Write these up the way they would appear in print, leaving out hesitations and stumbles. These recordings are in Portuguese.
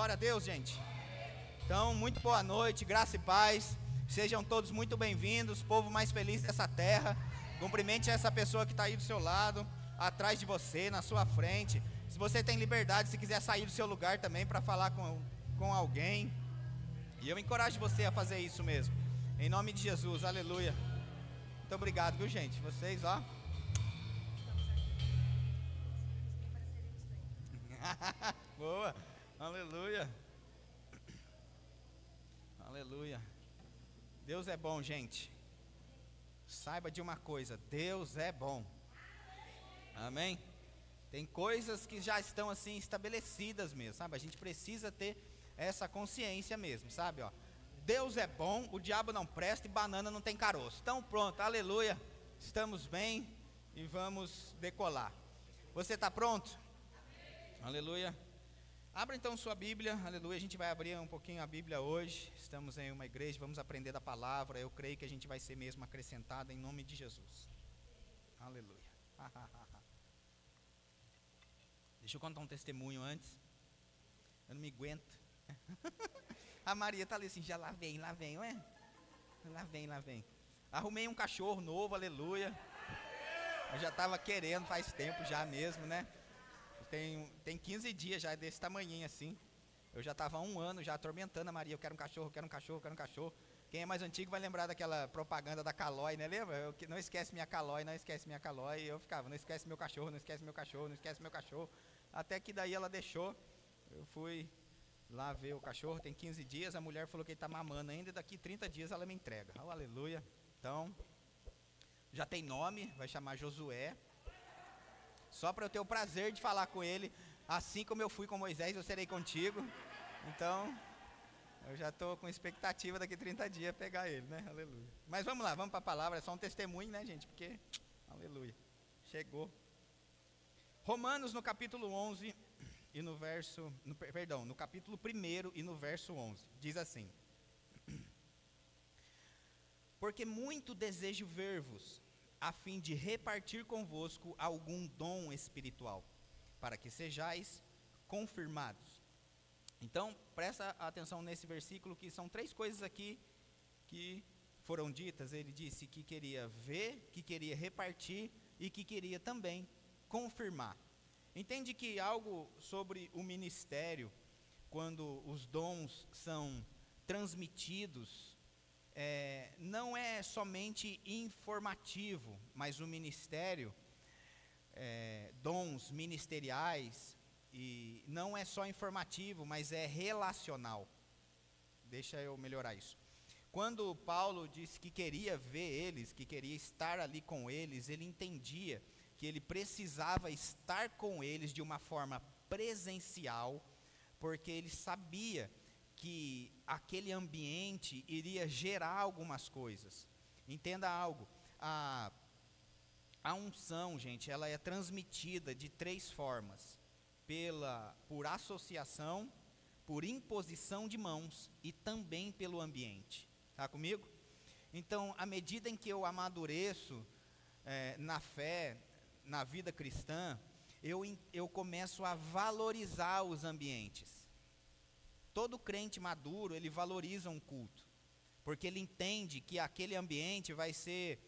Glória a Deus, gente. Então, muito boa noite, graça e paz. Sejam todos muito bem-vindos, povo mais feliz dessa terra. Cumprimente essa pessoa que está aí do seu lado, atrás de você, na sua frente. Se você tem liberdade, se quiser sair do seu lugar também para falar com alguém. E eu encorajo você a fazer isso mesmo. Em nome de Jesus, aleluia. Muito obrigado, viu, gente? Vocês, ó. Boa, aleluia. Aleluia. Deus é bom, gente. Saiba de uma coisa, Deus é bom. Amém? Tem coisas que já estão assim estabelecidas mesmo, sabe? A gente precisa ter essa consciência mesmo, sabe? Ó, Deus é bom, o diabo não presta e banana não tem caroço. Então pronto, aleluia. Estamos bem e vamos decolar. Você está pronto? Aleluia. Abra então sua Bíblia, aleluia. A gente vai abrir um pouquinho a Bíblia hoje. Estamos em uma igreja, vamos aprender da palavra. Eu creio que a gente vai ser mesmo acrescentado em nome de Jesus. Aleluia. Deixa eu contar um testemunho antes. Eu não me aguento. A Maria está ali assim, já lá vem, ué. Lá vem. Arrumei um cachorro novo, aleluia. Eu já estava querendo faz tempo já mesmo, né? Tem 15 dias já desse tamanhinho assim. Eu já estava há 1 ano já atormentando a Maria. Eu quero um cachorro, quero um cachorro, quero um cachorro. Quem é mais antigo vai lembrar daquela propaganda da Calói, né? Lembra? Não esquece minha Calói, não esquece minha Calói. E eu ficava, não esquece meu cachorro, não esquece meu cachorro, não esquece meu cachorro. Até que daí ela deixou. Eu fui lá ver o cachorro, tem 15 dias. A mulher falou que ele está mamando ainda. E daqui 30 dias ela me entrega. Oh, aleluia. Então, já tem nome, vai chamar Josué. Só para eu ter o prazer de falar com ele, assim como eu fui com Moisés, eu serei contigo. Então, eu já estou com expectativa daqui 30 dias pegar ele, né? Aleluia. Mas vamos lá, vamos para a palavra, é só um testemunho, né, gente? Porque, aleluia, chegou. Romanos no capítulo 11 e no verso, no capítulo 1 e no verso 11, diz assim: porque muito desejo ver-vos, a fim de repartir convosco algum dom espiritual, para que sejais confirmados. Então, presta atenção nesse versículo, que são 3 coisas aqui que foram ditas. Ele disse que queria ver, que queria repartir e que queria também confirmar. Entende que algo sobre o ministério, quando os dons são transmitidos, não é somente informativo, mas o ministério, dons ministeriais, e não é só informativo, mas é relacional. Deixa eu melhorar isso. Quando Paulo disse que queria ver eles, que queria estar ali com eles, ele entendia que ele precisava estar com eles de uma forma presencial, porque ele sabia que aquele ambiente iria gerar algumas coisas. Entenda algo, a unção, gente, ela é transmitida de 3 formas: por associação, por imposição de mãos e também pelo ambiente. Está comigo? Então, à medida em que eu amadureço na fé, na vida cristã, eu começo a valorizar os ambientes. Todo crente maduro, ele valoriza um culto, porque ele entende que aquele ambiente vai ser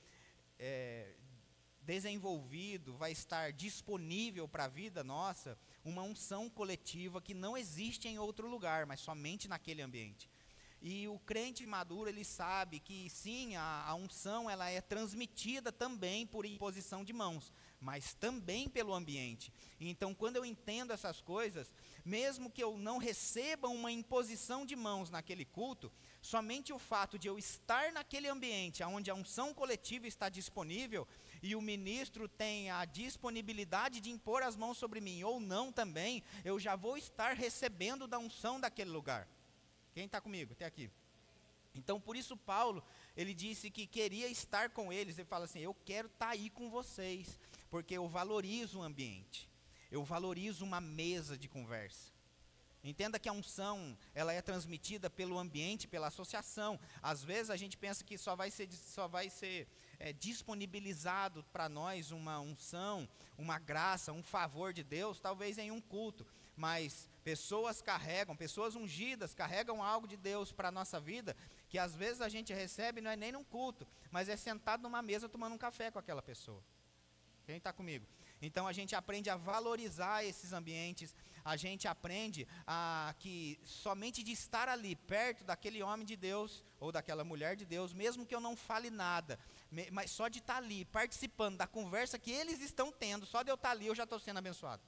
desenvolvido, vai estar disponível para a vida nossa, uma unção coletiva que não existe em outro lugar, mas somente naquele ambiente. E o crente maduro, ele sabe que sim, a unção ela é transmitida também por imposição de mãos, mas também pelo ambiente. Então, quando eu entendo essas coisas, mesmo que eu não receba uma imposição de mãos naquele culto, somente o fato de eu estar naquele ambiente onde a unção coletiva está disponível e o ministro tem a disponibilidade de impor as mãos sobre mim ou não também, eu já vou estar recebendo da unção daquele lugar. Quem está comigo até aqui? Então, por isso Paulo, ele disse que queria estar com eles. Ele fala assim, eu quero estar aí com vocês, porque eu valorizo o ambiente, eu valorizo uma mesa de conversa. Entenda que a unção, ela é transmitida pelo ambiente, pela associação. Às vezes a gente pensa que só vai ser disponibilizado para nós uma unção, uma graça, um favor de Deus, talvez em um culto. Mas pessoas pessoas ungidas carregam algo de Deus para a nossa vida, que às vezes a gente recebe, não é nem num culto, mas é sentado numa mesa tomando um café com aquela pessoa. Quem está comigo? Então a gente aprende a valorizar esses ambientes, a gente aprende a que somente de estar ali, perto daquele homem de Deus, ou daquela mulher de Deus, mesmo que eu não fale nada, mas só de estar ali, participando da conversa que eles estão tendo, só de eu estar ali eu já estou sendo abençoado.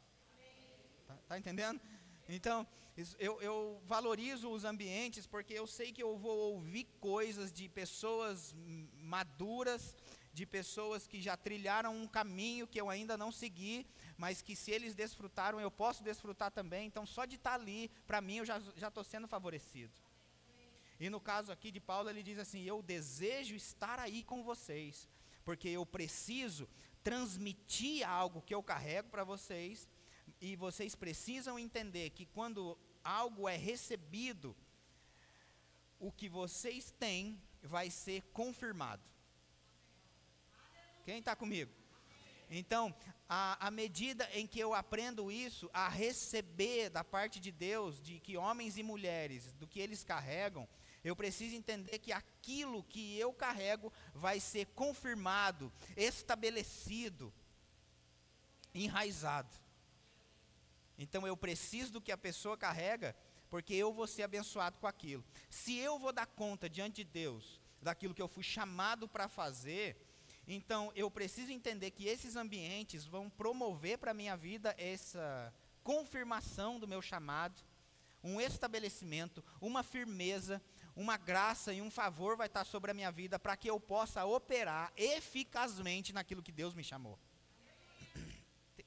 Tá entendendo? Então, eu valorizo os ambientes porque eu sei que eu vou ouvir coisas de pessoas maduras, de pessoas que já trilharam um caminho que eu ainda não segui, mas que se eles desfrutaram, eu posso desfrutar também. Então, só de estar ali, para mim, eu já estou sendo favorecido. E no caso aqui de Paulo, ele diz assim: eu desejo estar aí com vocês, porque eu preciso transmitir algo que eu carrego para vocês, e vocês precisam entender que quando algo é recebido, o que vocês têm vai ser confirmado. Quem está comigo? Então, à medida em que eu aprendo isso, a receber da parte de Deus, de que homens e mulheres, do que eles carregam, eu preciso entender que aquilo que eu carrego vai ser confirmado, estabelecido, enraizado. Então eu preciso do que a pessoa carrega, porque eu vou ser abençoado com aquilo. Se eu vou dar conta diante de Deus, daquilo que eu fui chamado para fazer, então eu preciso entender que esses ambientes vão promover para a minha vida essa confirmação do meu chamado, um estabelecimento, uma firmeza, uma graça e um favor vai estar sobre a minha vida para que eu possa operar eficazmente naquilo que Deus me chamou.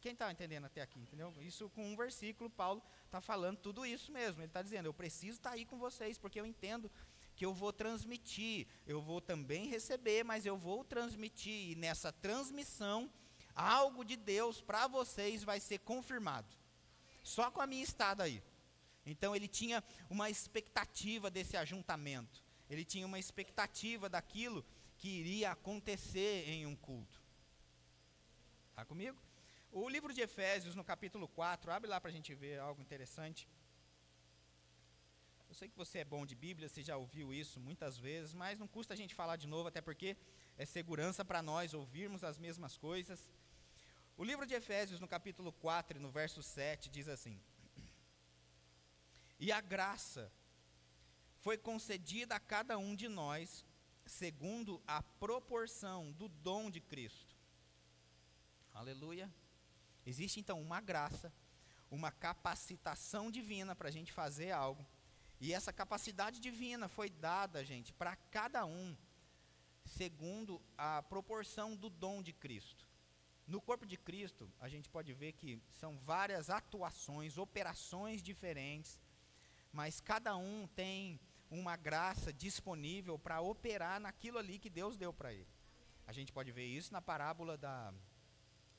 Quem está entendendo até aqui, entendeu? Isso com um versículo, Paulo está falando tudo isso mesmo. Ele está dizendo, eu preciso estar aí com vocês, porque eu entendo que eu vou transmitir, eu vou também receber, mas eu vou transmitir, e nessa transmissão, algo de Deus para vocês vai ser confirmado. Só com a minha estada aí. Então ele tinha uma expectativa desse ajuntamento, ele tinha uma expectativa daquilo que iria acontecer em um culto. Está comigo? O livro de Efésios, no capítulo 4, abre lá para a gente ver algo interessante. Eu sei que você é bom de Bíblia, você já ouviu isso muitas vezes, mas não custa a gente falar de novo, até porque é segurança para nós ouvirmos as mesmas coisas. O livro de Efésios, no capítulo 4, no verso 7, diz assim: e a graça foi concedida a cada um de nós, segundo a proporção do dom de Cristo. Aleluia. Existe então uma graça, uma capacitação divina para a gente fazer algo. E essa capacidade divina foi dada, gente, para cada um, segundo a proporção do dom de Cristo. No corpo de Cristo, a gente pode ver que são várias atuações, operações diferentes, mas cada um tem uma graça disponível para operar naquilo ali que Deus deu para ele. A gente pode ver isso na parábola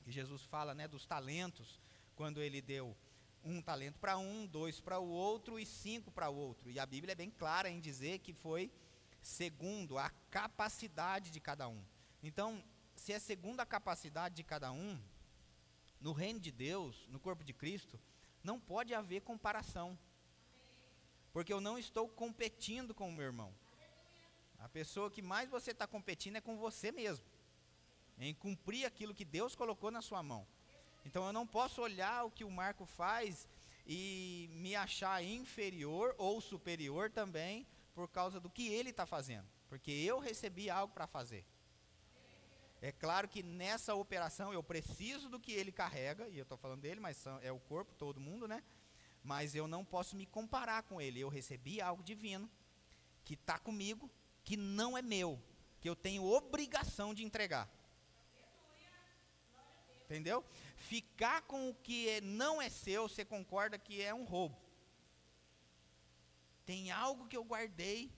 que Jesus fala, né, dos talentos, quando ele deu 1 talento para um, 2 para o outro e 5 para o outro. E a Bíblia é bem clara em dizer que foi segundo a capacidade de cada um. Então, se é segundo a capacidade de cada um, no reino de Deus, no corpo de Cristo, não pode haver comparação. Porque eu não estou competindo com o meu irmão. A pessoa que mais você está competindo é com você mesmo, em cumprir aquilo que Deus colocou na sua mão. Então eu não posso olhar o que o Marco faz e me achar inferior ou superior também por causa do que ele está fazendo, porque eu recebi algo para fazer. É claro que nessa operação eu preciso do que ele carrega, e eu estou falando dele, mas é o corpo, todo mundo, né? Mas eu não posso me comparar com ele. Eu recebi algo divino, que está comigo, que não é meu, que eu tenho obrigação de entregar. Entendeu? Ficar com o que não é seu, você concorda que é um roubo. Tem algo que eu guardei,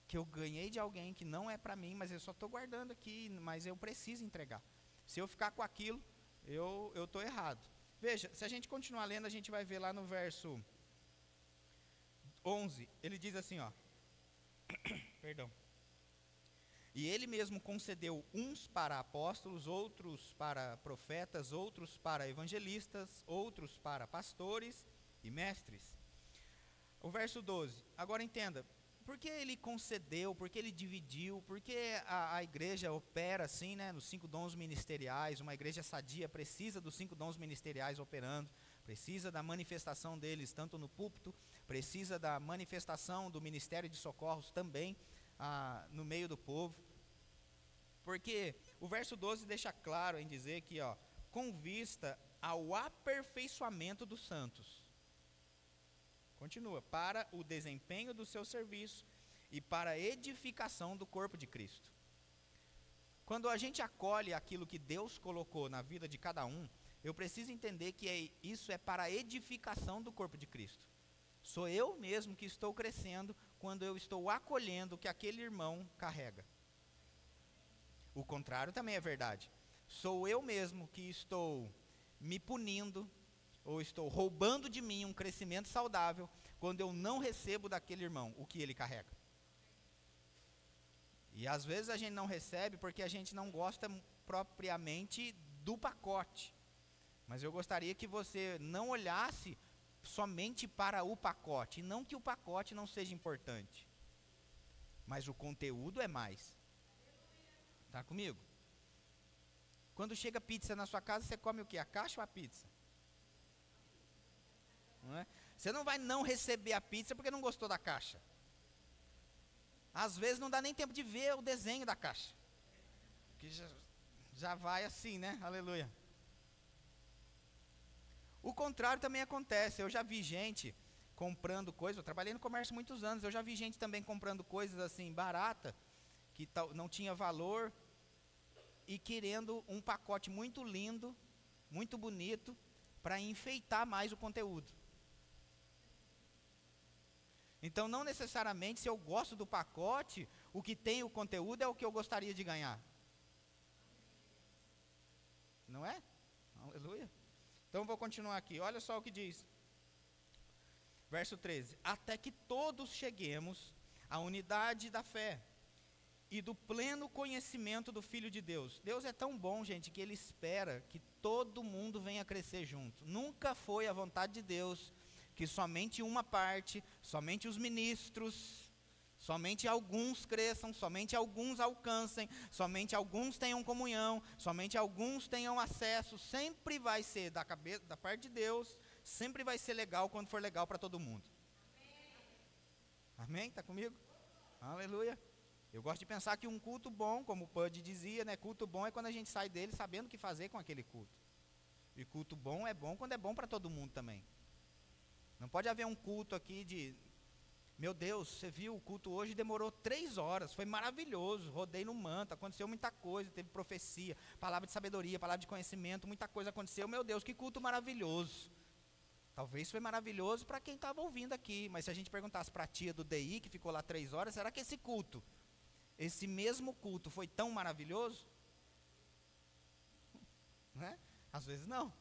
que eu ganhei de alguém, que não é para mim, mas eu só estou guardando aqui, mas eu preciso entregar. Se eu ficar com aquilo, eu estou errado. Veja, se a gente continuar lendo, a gente vai ver lá no verso 11, ele diz assim, ó, perdão. E ele mesmo concedeu uns para apóstolos, outros para profetas, outros para evangelistas, outros para pastores e mestres. O verso 12, agora entenda, por que ele concedeu, por que ele dividiu, por que a igreja opera assim, né, nos 5 dons ministeriais? Uma igreja sadia precisa dos 5 dons ministeriais operando, precisa da manifestação deles tanto no púlpito, precisa da manifestação do ministério de socorros também no meio do povo. Porque o verso 12 deixa claro em dizer que, com vista ao aperfeiçoamento dos santos. Continua, para o desempenho do seu serviço e para a edificação do corpo de Cristo. Quando a gente acolhe aquilo que Deus colocou na vida de cada um, eu preciso entender que isso é para a edificação do corpo de Cristo. Sou eu mesmo que estou crescendo quando eu estou acolhendo o que aquele irmão carrega. O contrário também é verdade. Sou eu mesmo que estou me punindo, ou estou roubando de mim um crescimento saudável, quando eu não recebo daquele irmão o que ele carrega. E às vezes a gente não recebe porque a gente não gosta propriamente do pacote. Mas eu gostaria que você não olhasse somente para o pacote, e não que o pacote não seja importante, mas o conteúdo é mais. Está comigo? Quando chega pizza na sua casa, você come o quê? A caixa ou a pizza? Não é? Você não vai não receber a pizza porque não gostou da caixa. Às vezes não dá nem tempo de ver o desenho da caixa, que já vai assim, né? Aleluia. O contrário também acontece. Eu já vi gente comprando coisas, eu trabalhei no comércio muitos anos, eu já vi gente também comprando coisas assim, barata, que não tinha valor, e querendo um pacote muito lindo, muito bonito, para enfeitar mais o conteúdo. Então, não necessariamente, se eu gosto do pacote, o que tem o conteúdo é o que eu gostaria de ganhar. Não é? Aleluia. Então, vou continuar aqui. Olha só o que diz. Verso 13. Até que todos cheguemos à unidade da fé e do pleno conhecimento do Filho de Deus. Deus é tão bom, gente, que Ele espera que todo mundo venha crescer junto. Nunca foi a vontade de Deus que somente uma parte, somente os ministros, somente alguns cresçam, somente alguns alcancem, somente alguns tenham comunhão, somente alguns tenham acesso. Sempre vai ser da parte de Deus, sempre vai ser legal quando for legal para todo mundo. Amém? Está comigo? Aleluia. Eu gosto de pensar que um culto bom, como o Pud dizia, né, culto bom é quando a gente sai dele sabendo o que fazer com aquele culto. E culto bom quando é bom para todo mundo também. Não pode haver um culto aqui de, meu Deus, você viu, o culto hoje demorou 3 horas, foi maravilhoso, rodei no manto, aconteceu muita coisa, teve profecia, palavra de sabedoria, palavra de conhecimento, muita coisa aconteceu, meu Deus, que culto maravilhoso. Talvez foi maravilhoso para quem estava ouvindo aqui, mas se a gente perguntasse para a tia do DI, que ficou lá 3 horas, será que esse mesmo culto foi tão maravilhoso? Né? Às vezes não.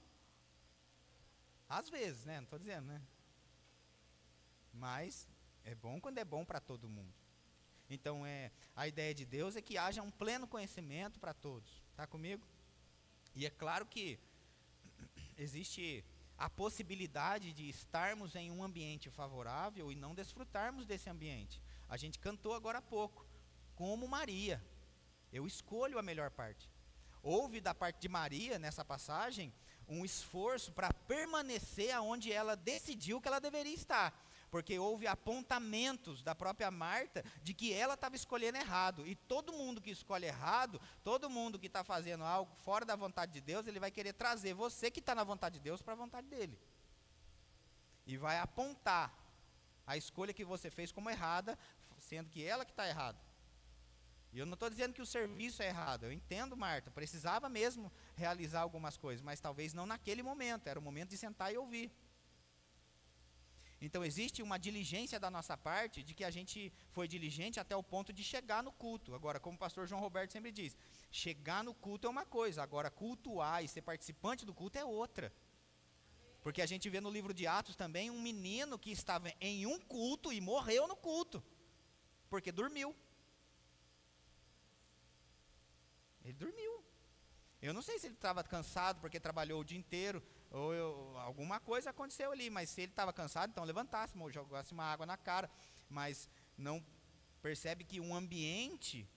Às vezes, né? Não estou dizendo, né? Mas é bom quando é bom para todo mundo. Então, a ideia de Deus é que haja um pleno conhecimento para todos. Está comigo? E é claro que existe a possibilidade de estarmos em um ambiente favorável e não desfrutarmos desse ambiente. A gente cantou agora há pouco, como Maria. Eu escolho a melhor parte. Houve da parte de Maria, nessa passagem, um esforço para permanecer aonde ela decidiu que ela deveria estar. Porque houve apontamentos da própria Marta de que ela estava escolhendo errado. E todo mundo que escolhe errado, todo mundo que está fazendo algo fora da vontade de Deus, ele vai querer trazer você que está na vontade de Deus para a vontade dele. E vai apontar a escolha que você fez como errada, sendo que ela que está errada. E eu não estou dizendo que o serviço é errado. Eu entendo, Marta, precisava mesmo realizar algumas coisas, mas talvez não naquele momento. Era o momento de sentar e ouvir. Então existe uma diligência da nossa parte, de que a gente foi diligente até o ponto de chegar no culto. Agora, como o pastor João Roberto sempre diz, chegar no culto é uma coisa, agora cultuar e ser participante do culto é outra. Porque a gente vê no livro de Atos também um menino que estava em um culto e morreu no culto, porque dormiu. Ele dormiu. Eu não sei se ele estava cansado porque trabalhou o dia inteiro, ou alguma coisa aconteceu ali, mas se ele estava cansado, então levantasse, jogasse uma água na cara. Mas não percebe que um ambiente,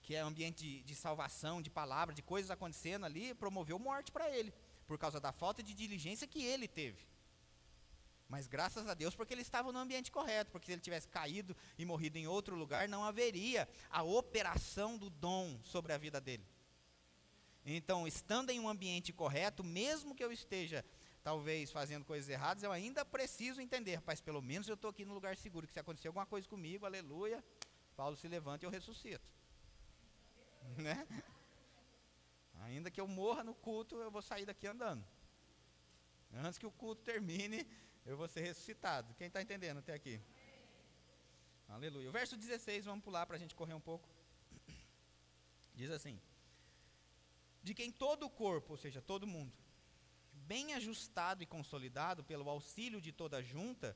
que é um ambiente de salvação, de palavra, de coisas acontecendo ali, promoveu morte para ele, por causa da falta de diligência que ele teve. Mas graças a Deus, porque ele estava no ambiente correto, porque se ele tivesse caído e morrido em outro lugar, não haveria a operação do dom sobre a vida dele. Então, estando em um ambiente correto, mesmo que eu esteja, talvez, fazendo coisas erradas, eu ainda preciso entender, rapaz, pelo menos eu estou aqui no lugar seguro, que se acontecer alguma coisa comigo, aleluia, Paulo se levanta e eu ressuscito. Né? Ainda que eu morra no culto, eu vou sair daqui andando. Antes que o culto termine, eu vou ser ressuscitado. Quem está entendendo até aqui? Aleluia. O verso 16, vamos pular para a gente correr um pouco. Diz assim: de quem todo o corpo, ou seja, todo mundo, bem ajustado e consolidado pelo auxílio de toda a junta,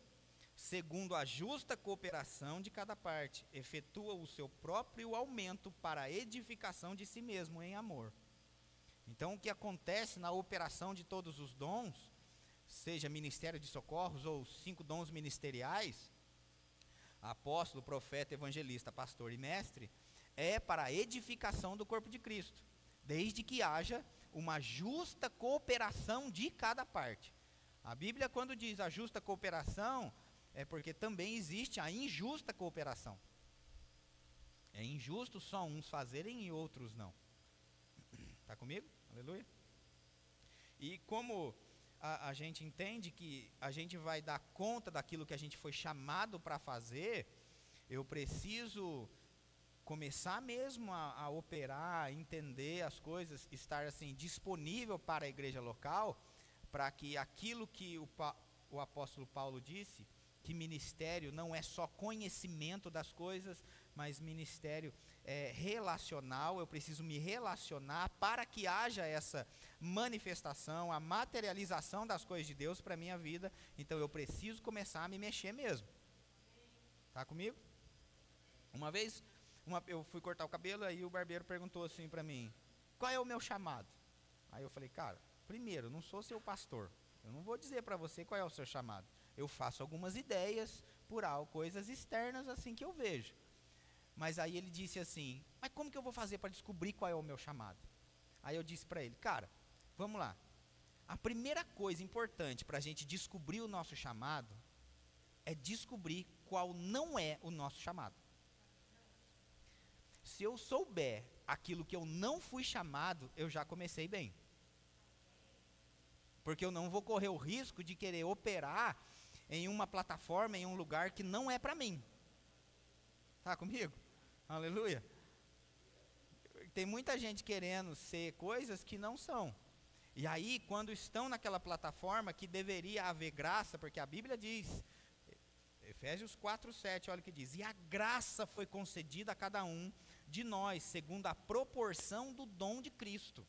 segundo a justa cooperação de cada parte, efetua o seu próprio aumento para a edificação de si mesmo em amor. Então, o que acontece na operação de todos os dons, seja ministério de socorros ou 5 dons ministeriais, apóstolo, profeta, evangelista, pastor e mestre, é para a edificação do corpo de Cristo, desde que haja uma justa cooperação de cada parte. A Bíblia, quando diz a justa cooperação, é porque também existe a injusta cooperação. É injusto só uns fazerem e outros não. Está comigo? Aleluia. E como a gente entende que a gente vai dar conta daquilo que a gente foi chamado para fazer, eu preciso começar mesmo a operar, entender as coisas, estar assim disponível para a igreja local, para que aquilo que o apóstolo Paulo disse, que ministério não é só conhecimento das coisas, mas ministério é relacional. Eu preciso me relacionar para que haja essa manifestação, a materialização das coisas de Deus para a minha vida. Então eu preciso começar a me mexer mesmo. Está comigo? Uma vez eu fui cortar o cabelo, aí o barbeiro perguntou assim para mim: qual é o meu chamado? Aí eu falei: cara, primeiro, eu não sou seu pastor, eu não vou dizer para você qual é o seu chamado. Eu faço algumas ideias por algo, coisas externas assim que eu vejo. Mas aí ele disse assim: mas como que eu vou fazer para descobrir qual é o meu chamado? Aí eu disse para ele: cara, vamos lá. A primeira coisa importante para a gente descobrir o nosso chamado é descobrir qual não é o nosso chamado. Se eu souber aquilo que eu não fui chamado, eu já comecei bem. Porque eu não vou correr o risco de querer operar em uma plataforma, em um lugar que não é para mim. Está comigo? Aleluia. Tem muita gente querendo ser coisas que não são. E aí, quando estão naquela plataforma que deveria haver graça, porque a Bíblia diz, Efésios 4:7, olha o que diz: e a graça foi concedida a cada um de nós, segundo a proporção do dom de Cristo.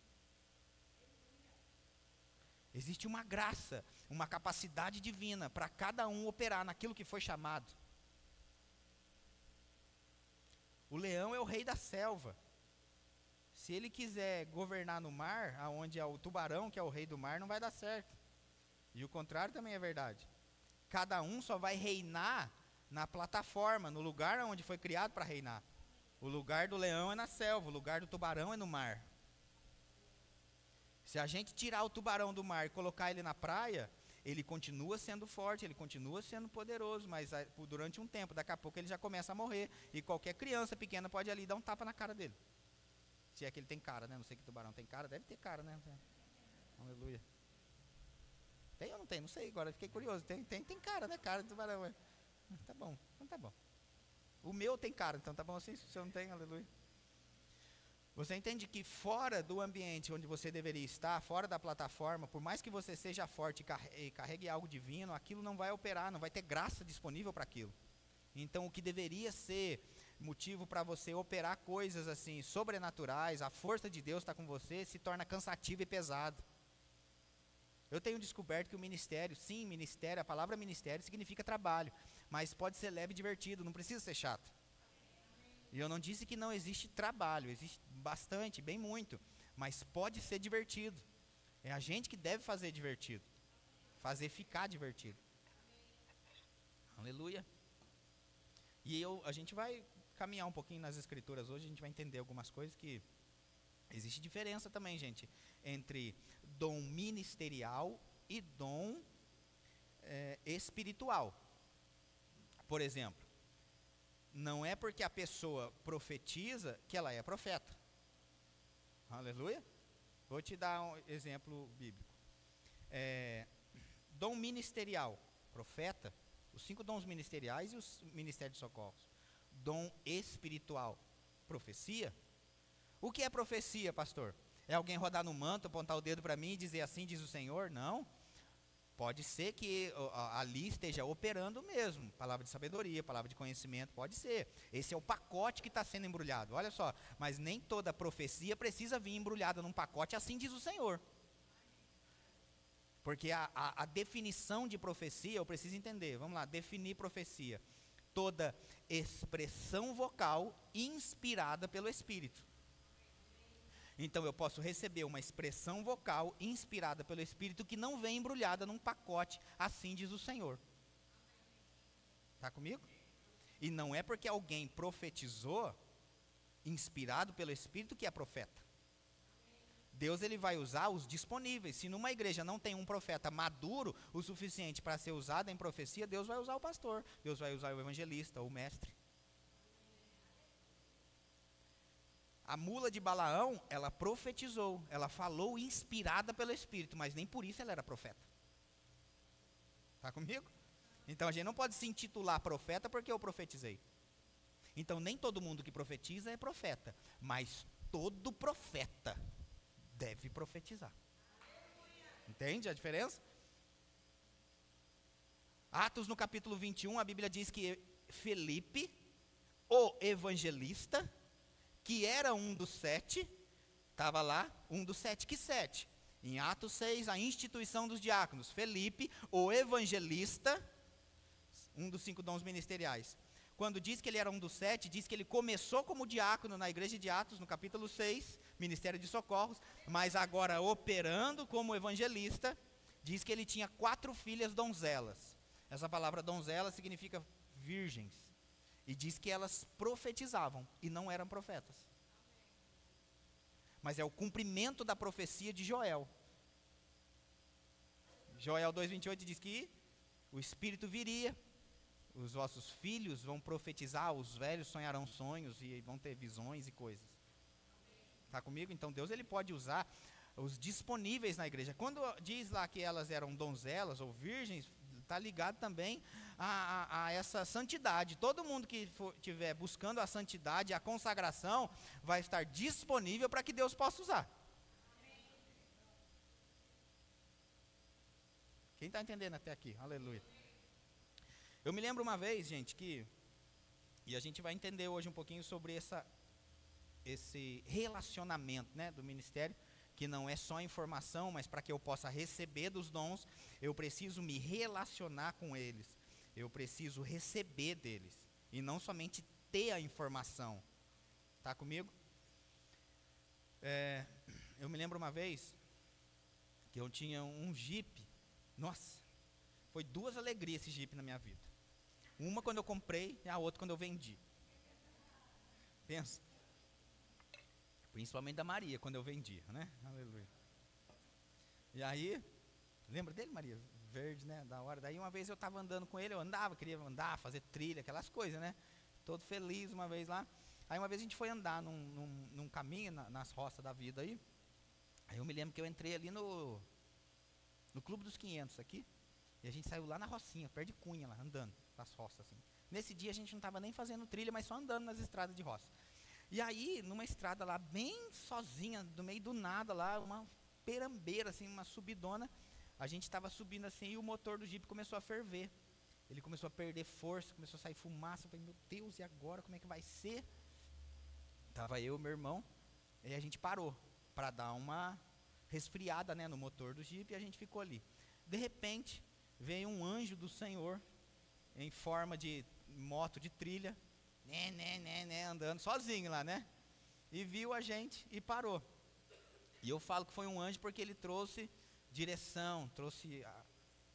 Existe uma graça, uma capacidade divina para cada um operar naquilo que foi chamado. O leão é o rei da selva. Se ele quiser governar no mar, aonde é o tubarão, que é o rei do mar, não vai dar certo. E o contrário também é verdade. Cada um só vai reinar na plataforma, no lugar onde foi criado para reinar. O lugar do leão é na selva, o lugar do tubarão é no mar. Se a gente tirar o tubarão do mar e colocar ele na praia, ele continua sendo forte, ele continua sendo poderoso, mas durante um tempo, daqui a pouco ele já começa a morrer, e qualquer criança pequena pode ali dar um tapa na cara dele. Se é que ele tem cara, né? Não sei que tubarão tem cara, deve ter cara, né? Aleluia. Tem ou não tem? Não sei, agora fiquei curioso. Tem cara, né? Cara de tubarão. Tá bom, então tá bom. O meu tem cara, então tá bom assim, se o seu não tem, aleluia. Você entende que fora do ambiente onde você deveria estar, fora da plataforma, por mais que você seja forte e carregue algo divino, aquilo não vai operar, não vai ter graça disponível para aquilo. Então, o que deveria ser motivo para você operar coisas assim, sobrenaturais, a força de Deus está com você, se torna cansativo e pesado. Eu tenho descoberto que o ministério, sim, ministério, a palavra ministério significa trabalho, mas pode ser leve e divertido, não precisa ser chato. E eu não disse que não existe trabalho, existe bastante, bem muito, mas pode ser divertido. É a gente que deve fazer divertido, fazer ficar divertido. Aleluia. E a gente vai caminhar um pouquinho nas escrituras hoje, a gente vai entender algumas coisas que existe diferença também, gente, entre dom ministerial e dom espiritual. Por exemplo, não é porque a pessoa profetiza que ela é profeta. Aleluia. Vou te dar um exemplo bíblico. Dom ministerial, profeta, os 5 dons ministeriais e os ministérios de socorros. Dom espiritual, profecia. O que é profecia, pastor? É alguém rodar no manto, apontar o dedo para mim e dizer assim diz o Senhor? Não. Pode ser que ali esteja operando mesmo, palavra de sabedoria, palavra de conhecimento, pode ser. Esse é o pacote que está sendo embrulhado, olha só. Mas nem toda profecia precisa vir embrulhada num pacote, assim diz o Senhor. Porque a definição de profecia, eu preciso entender, vamos lá, definir profecia. Toda expressão vocal inspirada pelo Espírito. Então eu posso receber uma expressão vocal inspirada pelo Espírito que não vem embrulhada num pacote, assim diz o Senhor. Está comigo? E não é porque alguém profetizou, inspirado pelo Espírito, que é profeta. Deus ele vai usar os disponíveis. Se numa igreja não tem um profeta maduro o suficiente para ser usado em profecia, Deus vai usar o pastor, Deus vai usar o evangelista, o mestre. A mula de Balaão, ela profetizou, ela falou inspirada pelo Espírito, mas nem por isso ela era profeta. Está comigo? Então a gente não pode se intitular profeta porque eu profetizei. Então nem todo mundo que profetiza é profeta, mas todo profeta deve profetizar. Entende a diferença? Atos no capítulo 21, a Bíblia diz que Felipe, o evangelista, que era um dos 7, estava lá, um dos 7, que 7? Em Atos 6, a instituição dos diáconos. Felipe, o evangelista, um dos 5 dons ministeriais. Quando diz que ele era um dos 7, diz que ele começou como diácono na igreja de Atos, no capítulo 6, ministério de socorros, mas agora operando como evangelista, diz que ele tinha 4 filhas donzelas. Essa palavra donzela significa virgens. E diz que elas profetizavam e não eram profetas. Mas é o cumprimento da profecia de Joel. Joel 2,28 diz que o Espírito viria, os vossos filhos vão profetizar, os velhos sonharão sonhos e vão ter visões e coisas. Está comigo? Então Deus ele pode usar os disponíveis na igreja. Quando diz lá que elas eram donzelas ou virgens, está ligado também a essa santidade. Todo mundo que estiver buscando a santidade, a consagração, vai estar disponível para que Deus possa usar. Quem está entendendo até aqui? Aleluia. Eu me lembro uma vez, gente, e a gente vai entender hoje um pouquinho sobre esse relacionamento, né, do ministério, que não é só informação, mas para que eu possa receber dos dons, eu preciso me relacionar com eles. Eu preciso receber deles. E não somente ter a informação. Está comigo? Eu me lembro uma vez que eu tinha um Jeep. Nossa, foi 2 alegrias esse Jeep na minha vida. Uma quando eu comprei e a outra quando eu vendi. Pensa. Principalmente da Maria, quando eu vendia, né? Aleluia. E aí, lembra dele, Maria? Verde, né? Da hora. Daí uma vez eu estava andando com ele, queria andar, fazer trilha, aquelas coisas, né? Todo feliz uma vez lá. Aí uma vez a gente foi andar num caminho, nas roças da vida aí. Aí eu me lembro que eu entrei ali no Clube dos 500 aqui. E a gente saiu lá na rocinha, perto de Cunha lá, andando nas roças assim. Nesse dia a gente não estava nem fazendo trilha, mas só andando nas estradas de roça. E aí, numa estrada lá, bem sozinha, no meio do nada lá, uma perambeira, assim, uma subidona, a gente estava subindo assim e o motor do Jeep começou a ferver. Ele começou a perder força, começou a sair fumaça. Eu falei, meu Deus, e agora, como é que vai ser? Tava eu e meu irmão, e a gente parou para dar uma resfriada, né, no motor do Jeep e a gente ficou ali. De repente, veio um anjo do Senhor, em forma de moto de trilha, andando sozinho lá, né? E viu a gente e parou. E eu falo que foi um anjo porque ele trouxe direção, trouxe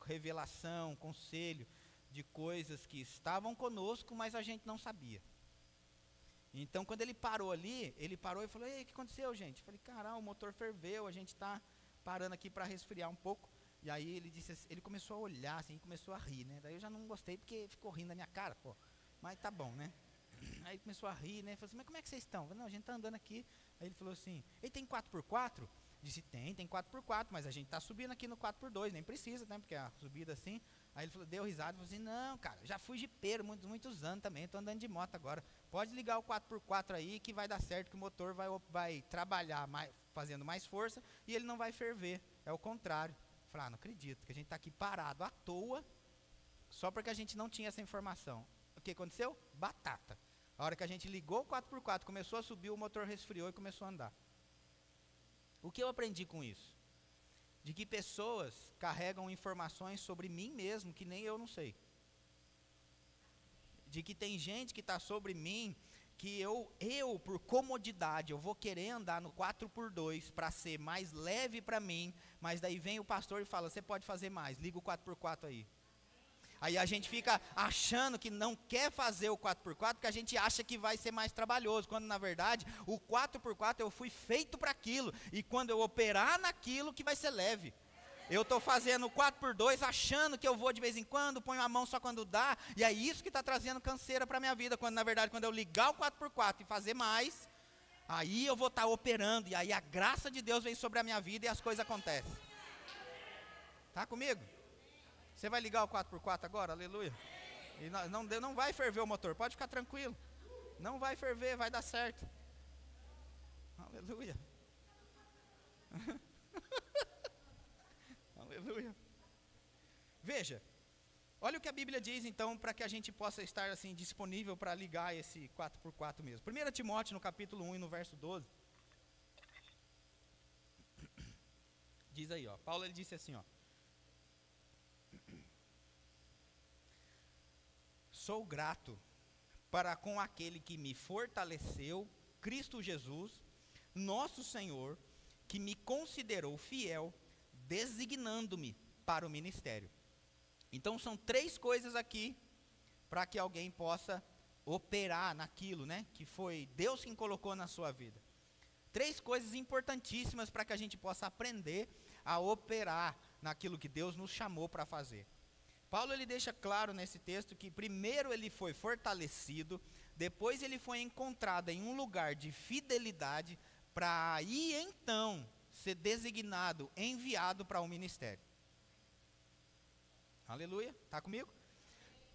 revelação, conselho de coisas que estavam conosco, mas a gente não sabia. Então, quando ele parou ali, ele parou e falou: ei, o que aconteceu, gente? Eu falei: caralho, o motor ferveu, a gente está parando aqui para resfriar um pouco. E aí ele disse assim, ele começou a olhar assim, começou a rir, né? Daí eu já não gostei porque ficou rindo da minha cara, pô. Mas tá bom, né? Aí ele começou a rir, né? Falou assim: mas como é que vocês estão? Eu falei: não, a gente tá andando aqui. Aí ele falou assim: ele tem 4x4? Disse: tem 4x4, mas a gente tá subindo aqui no 4x2, nem precisa, né? Porque a subida assim. Aí ele falou, deu risada e falou assim: não, cara, já fui jipeiro muitos anos também, tô andando de moto agora. Pode ligar o 4x4 aí que vai dar certo, que o motor vai trabalhar fazendo mais força e ele não vai ferver. É o contrário. Eu falei: não acredito, que a gente tá aqui parado à toa, só porque a gente não tinha essa informação. O que aconteceu? Batata. A hora que a gente ligou o 4x4, começou a subir, o motor resfriou e começou a andar. O que eu aprendi com isso? De que pessoas carregam informações sobre mim mesmo que nem eu não sei. De que tem gente que está sobre mim que eu por comodidade, eu vou querer andar no 4x2 para ser mais leve para mim, mas daí vem o pastor e fala: você pode fazer mais, liga o 4x4 aí. Aí a gente fica achando que não quer fazer o 4x4 porque a gente acha que vai ser mais trabalhoso, quando na verdade o 4x4 eu fui feito para aquilo, e quando eu operar naquilo que vai ser leve. Eu estou fazendo o 4x2 achando que eu vou de vez em quando, ponho a mão só quando dá, e é isso que está trazendo canseira para a minha vida, quando na verdade quando eu ligar o 4x4 e fazer mais, aí eu vou estar operando, e aí a graça de Deus vem sobre a minha vida e as coisas acontecem. Tá comigo? Você vai ligar o 4x4 agora? Aleluia. E não vai ferver o motor, pode ficar tranquilo. Não vai ferver, vai dar certo. Aleluia. Aleluia. Veja, olha o que a Bíblia diz então, para que a gente possa estar assim disponível para ligar esse 4x4 mesmo. 1 Timóteo no capítulo 1 e no verso 12. Diz aí, ó. Paulo ele disse assim, ó: sou grato para com aquele que me fortaleceu, Cristo Jesus, nosso Senhor, que me considerou fiel, designando-me para o ministério. Então são 3 coisas aqui para que alguém possa operar naquilo, né, que foi Deus quem colocou na sua vida. 3 coisas importantíssimas para que a gente possa aprender a operar naquilo que Deus nos chamou para fazer. Paulo ele deixa claro nesse texto que primeiro ele foi fortalecido, depois ele foi encontrado em um lugar de fidelidade, para aí então ser designado, enviado para o ministério. Aleluia, está comigo?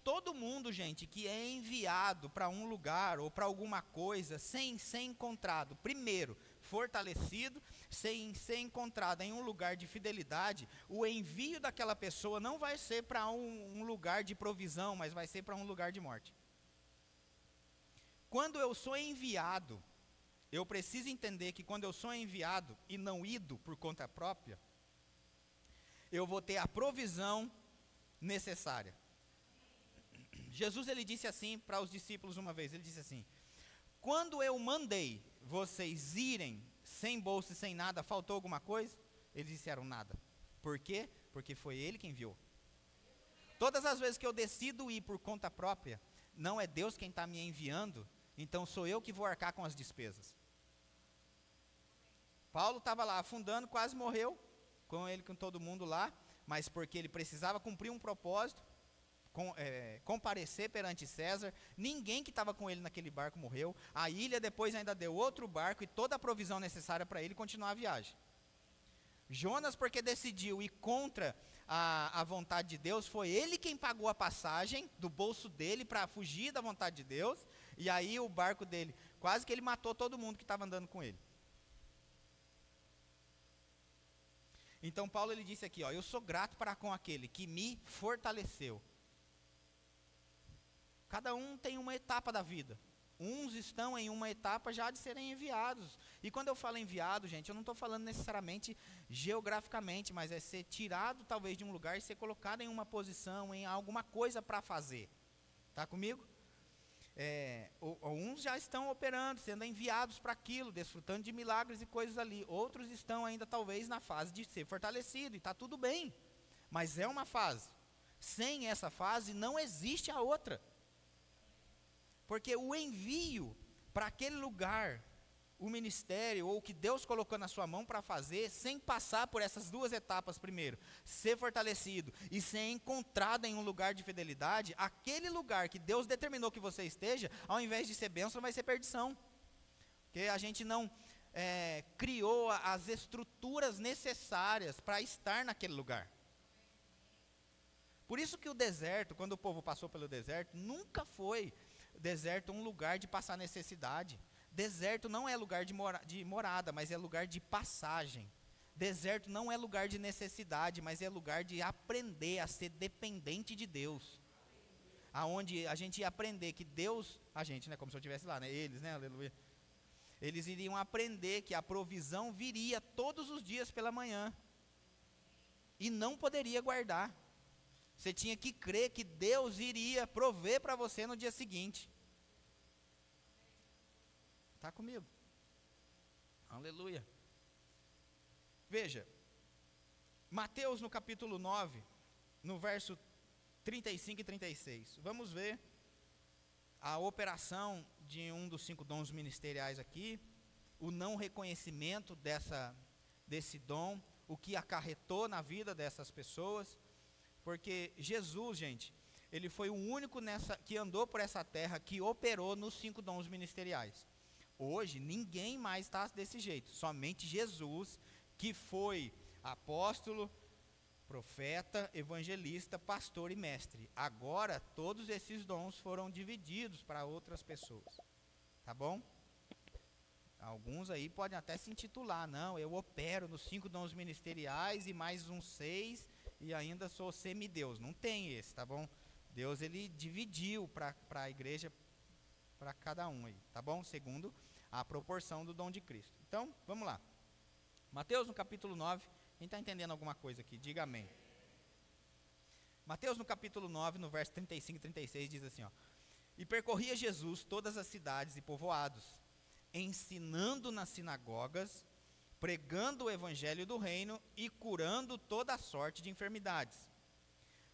Todo mundo, gente, que é enviado para um lugar ou para alguma coisa, sem ser encontrado, primeiro, fortalecido, sem ser encontrado em um lugar de fidelidade, o envio daquela pessoa não vai ser para um lugar de provisão, mas vai ser para um lugar de morte. Quando eu sou enviado, eu preciso entender que quando eu sou enviado e não ido por conta própria, eu vou ter a provisão necessária. Jesus ele disse assim para os discípulos uma vez, ele disse assim: quando eu mandei vocês irem sem bolsa e sem nada, faltou alguma coisa? Eles disseram nada. Por quê? Porque foi ele quem enviou. Todas as vezes que eu decido ir por conta própria, não é Deus quem está me enviando, então sou eu que vou arcar com as despesas. Paulo estava lá afundando, quase morreu, com todo mundo lá, mas porque ele precisava cumprir um propósito, comparecer perante César. Ninguém que estava com ele naquele barco morreu. A ilha depois ainda deu outro barco e toda a provisão necessária para ele continuar a viagem. Jonas, porque decidiu ir contra a vontade de Deus, foi ele quem pagou a passagem do bolso dele para fugir da vontade de Deus, e aí o barco dele, quase que ele matou todo mundo que estava andando com ele. Então Paulo ele disse aqui, ó: eu sou grato para com aquele que me fortaleceu. Cada um tem uma etapa da vida. Uns estão em uma etapa já de serem enviados. E quando eu falo enviado, gente, eu não estou falando necessariamente geograficamente, mas é ser tirado talvez de um lugar e ser colocado em uma posição, em alguma coisa para fazer. Está comigo? Uns já estão operando, sendo enviados para aquilo, desfrutando de milagres e coisas ali. Outros estão ainda talvez na fase de ser fortalecido, e está tudo bem. Mas é uma fase. Sem essa fase não existe a outra. Porque o envio para aquele lugar, o ministério ou o que Deus colocou na sua mão para fazer, sem passar por essas duas etapas primeiro, ser fortalecido e ser encontrado em um lugar de fidelidade, aquele lugar que Deus determinou que você esteja, ao invés de ser bênção, vai ser perdição. Porque a gente não criou as estruturas necessárias para estar naquele lugar. Por isso que o deserto, quando o povo passou pelo deserto, nunca foi deserto um lugar de passar necessidade. Deserto não é lugar de morada, mas é lugar de passagem. Deserto não é lugar de necessidade, mas é lugar de aprender a ser dependente de Deus. Aonde a gente ia aprender que Deus, a gente, né, como se eu estivesse lá, né, eles, né, aleluia. Eles iriam aprender que a provisão viria todos os dias pela manhã. E não poderia guardar. Você tinha que crer que Deus iria prover para você no dia seguinte. Está comigo? Aleluia. Veja, Mateus no capítulo 9, no verso 35 e 36. Vamos ver a operação de um dos 5 dons ministeriais aqui, o não reconhecimento desse dom, o que acarretou na vida dessas pessoas. Porque Jesus, gente, ele foi o único que andou por essa terra que operou nos 5 dons ministeriais. Hoje, ninguém mais está desse jeito. Somente Jesus, que foi apóstolo, profeta, evangelista, pastor e mestre. Agora, todos esses dons foram divididos para outras pessoas. Tá bom? Alguns aí podem até se intitular. Não, eu opero nos 5 dons ministeriais e mais uns 6 e ainda sou semideus. Não tem esse, tá bom? Deus, ele dividiu para a igreja, para cada um aí, tá bom? Segundo a proporção do dom de Cristo. Então, vamos lá. Mateus no capítulo 9, quem está entendendo alguma coisa aqui, diga amém. Mateus no capítulo 9, no verso 35 e 36, diz assim, ó: E percorria Jesus todas as cidades e povoados, ensinando nas sinagogas, pregando o evangelho do reino e curando toda sorte de enfermidades.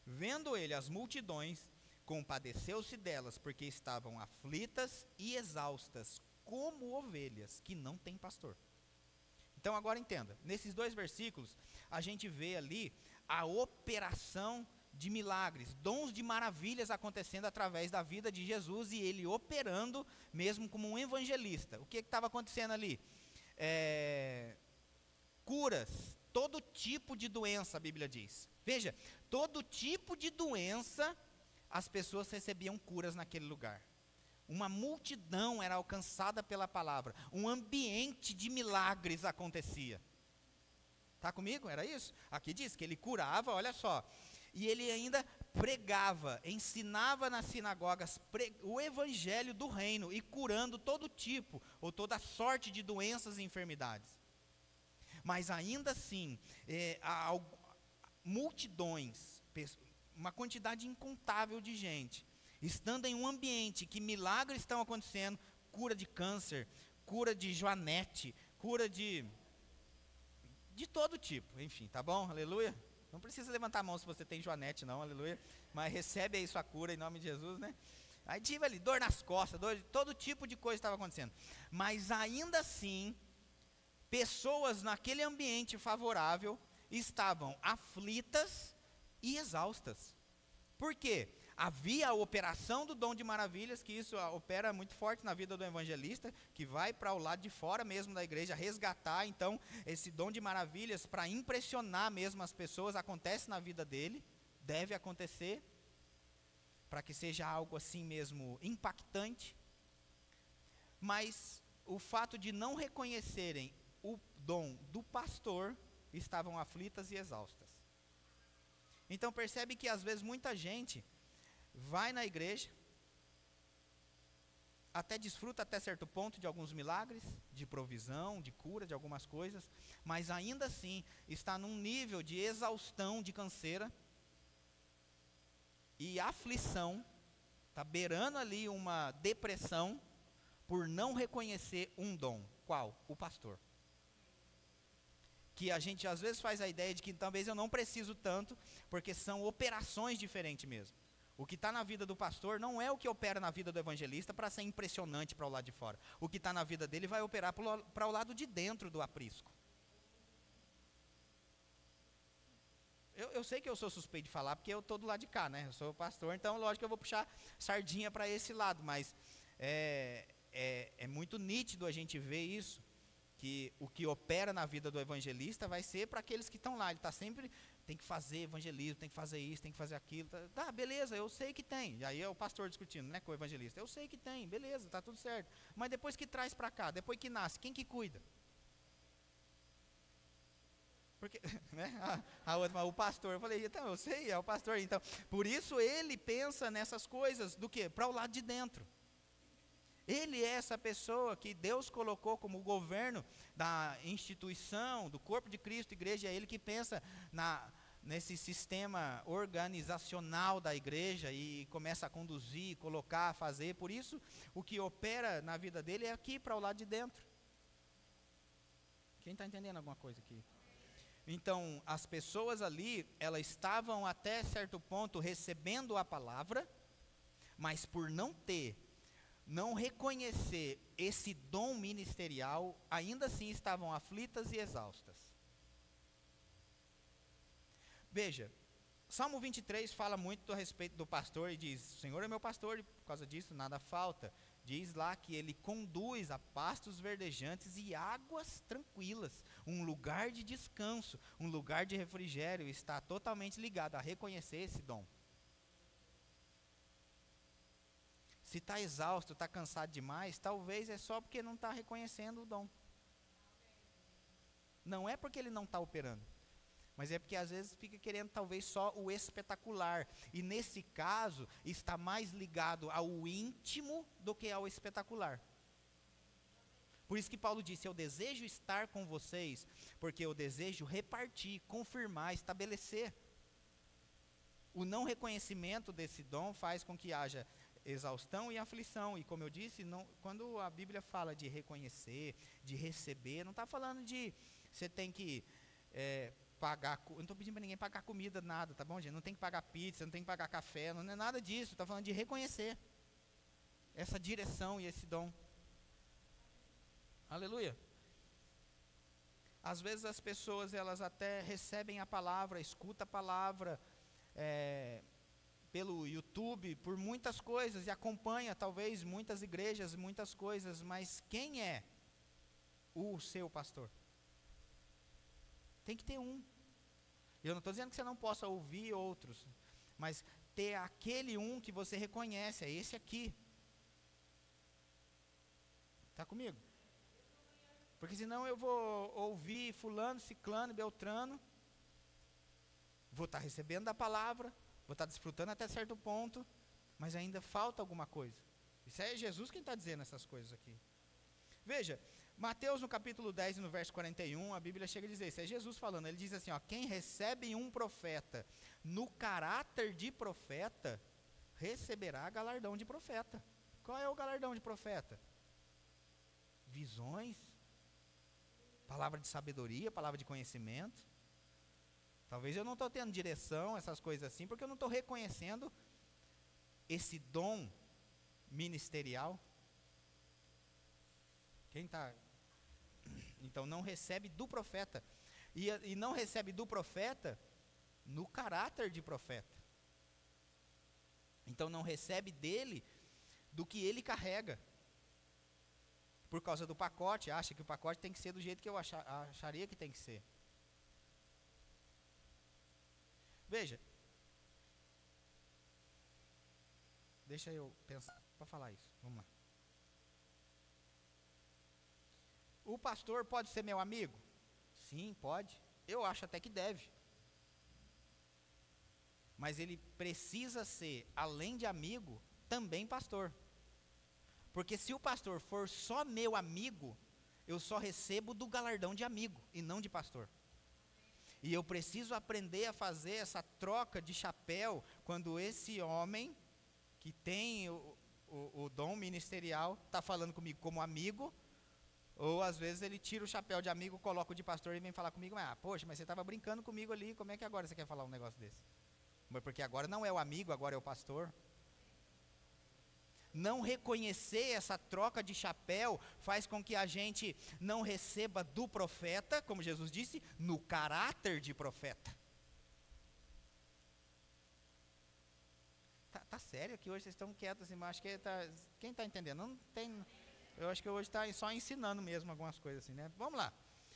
Vendo ele as multidões, compadeceu-se delas, porque estavam aflitas e exaustas, como ovelhas que não têm pastor. Então agora entenda, nesses 2 versículos, a gente vê ali a operação de milagres, dons de maravilhas acontecendo através da vida de Jesus e ele operando mesmo como um evangelista. O que estava acontecendo ali? Curas, todo tipo de doença, a Bíblia diz. Veja, todo tipo de doença, as pessoas recebiam curas naquele lugar. Uma multidão era alcançada pela palavra. Um ambiente de milagres acontecia. Está comigo? Era isso? Aqui diz que ele curava, olha só. E ele ainda pregava, ensinava nas sinagogas o evangelho do reino e curando todo tipo ou toda sorte de doenças e enfermidades. Mas ainda assim, multidões, uma quantidade incontável de gente, estando em um ambiente que milagres estão acontecendo, cura de câncer, cura de joanete, cura de todo tipo, enfim, tá bom? Aleluia. Não precisa levantar a mão se você tem joanete não, aleluia, mas recebe aí sua cura em nome de Jesus, né? Aí tive ali dor nas costas, todo tipo de coisa estava acontecendo, mas ainda assim, pessoas naquele ambiente favorável estavam aflitas e exaustas. Por quê? Havia a operação do dom de maravilhas, que isso opera muito forte na vida do evangelista, que vai para o lado de fora mesmo da igreja, resgatar, então, esse dom de maravilhas para impressionar mesmo as pessoas, acontece na vida dele, deve acontecer, para que seja algo assim mesmo impactante. Mas o fato de não reconhecerem o dom do pastor, estavam aflitas e exaustas. Então percebe que às vezes muita gente vai na igreja, até desfruta até certo ponto de alguns milagres, de provisão, de cura, de algumas coisas, mas ainda assim está num nível de exaustão, de canseira e aflição, Está beirando ali uma depressão por não reconhecer um dom. Qual? O pastor. Que a gente às vezes faz a ideia de que talvez eu não preciso tanto, porque são operações diferentes mesmo. O que está na vida do pastor não é o que opera na vida do evangelista para ser impressionante para o lado de fora. O que está na vida dele vai operar para o lado de dentro do aprisco. Eu sei que eu sou suspeito de falar, porque eu estou do lado de cá, né? Eu sou pastor, então lógico que eu vou puxar sardinha para esse lado, mas é muito nítido a gente ver isso, que o que opera na vida do evangelista vai ser para aqueles que estão lá. Ele está sempre, tem que fazer evangelismo, tem que fazer isso, tem que fazer aquilo. Tá, beleza, eu sei que tem. E aí é o pastor discutindo, né, com o evangelista. Eu sei que tem, beleza, está tudo certo. Mas depois que traz para cá, depois que nasce, quem que cuida? Porque, né, a outra, o pastor, eu falei, então, eu sei, é o pastor. Então, por isso ele pensa nessas coisas, do quê? Para o lado de dentro. Ele é essa pessoa que Deus colocou como governo da instituição, do corpo de Cristo, igreja, é ele que pensa nesse sistema organizacional da igreja e começa a conduzir, colocar, fazer. Por isso, o que opera na vida dele é aqui para o lado de dentro. Quem está entendendo alguma coisa aqui? Então, as pessoas ali, elas estavam até certo ponto recebendo a palavra, mas por não reconhecer esse dom ministerial, ainda assim estavam aflitas e exaustas. Veja, Salmo 23 fala muito a respeito do pastor e diz, o Senhor é meu pastor e por causa disso nada falta. Diz lá que ele conduz a pastos verdejantes e águas tranquilas, um lugar de descanso, um lugar de refrigério, está totalmente ligado a reconhecer esse dom. Se está exausto, está cansado demais, talvez é só porque não está reconhecendo o dom. Não é porque ele não está operando, mas é porque às vezes fica querendo talvez só o espetacular. E nesse caso, está mais ligado ao íntimo do que ao espetacular. Por isso que Paulo disse, eu desejo estar com vocês, porque eu desejo repartir, confirmar, estabelecer. O não reconhecimento desse dom faz com que haja exaustão e aflição, e como eu disse, quando a Bíblia fala de reconhecer, de receber, não está falando de você tem que pagar, eu não estou pedindo para ninguém pagar comida, nada, tá bom, gente? Não tem que pagar pizza, não tem que pagar café, não é nada disso, está falando de reconhecer essa direção e esse dom. Aleluia. Às vezes as pessoas, elas até recebem a palavra, escutam a palavra, pelo YouTube, por muitas coisas, e acompanha talvez muitas igrejas, muitas coisas, mas quem é o seu pastor? Tem que ter um. Eu não estou dizendo que você não possa ouvir outros, mas ter aquele um que você reconhece, é esse aqui. Está comigo? Porque senão eu vou ouvir fulano, ciclano, beltrano, vou estar recebendo da palavra, vou estar desfrutando até certo ponto, mas ainda falta alguma coisa. Isso é Jesus quem está dizendo essas coisas aqui. Veja, Mateus no capítulo 10 e no verso 41, a Bíblia chega a dizer, isso é Jesus falando, ele diz assim, ó, quem recebe um profeta no caráter de profeta, receberá galardão de profeta. Qual é o galardão de profeta? Visões, palavra de sabedoria, palavra de conhecimento. Talvez eu não estou tendo direção, essas coisas assim, porque eu não estou reconhecendo esse dom ministerial. Quem está? Então não recebe do profeta. E não recebe do profeta no caráter de profeta. Então não recebe dele do que ele carrega. Por causa do pacote, acha que o pacote tem que ser do jeito que eu acharia que tem que ser. Veja, deixa eu pensar para falar isso, vamos lá. O pastor pode ser meu amigo? Sim, pode. Eu acho até que deve. Mas ele precisa ser, além de amigo, também pastor. Porque se o pastor for só meu amigo, eu só recebo do galardão de amigo e não de pastor. E eu preciso aprender a fazer essa troca de chapéu quando esse homem que tem o dom ministerial, está falando comigo como amigo, ou às vezes ele tira o chapéu de amigo, coloca o de pastor e vem falar comigo, poxa, mas você estava brincando comigo ali, como é que agora você quer falar um negócio desse? Porque agora não é o amigo, agora é o pastor. Não reconhecer essa troca de chapéu faz com que a gente não receba do profeta, como Jesus disse, no caráter de profeta. Tá sério que hoje vocês estão quietos assim, mas acho que quem está entendendo? Não tem, eu acho que hoje está só ensinando mesmo algumas coisas assim, né? Vamos lá.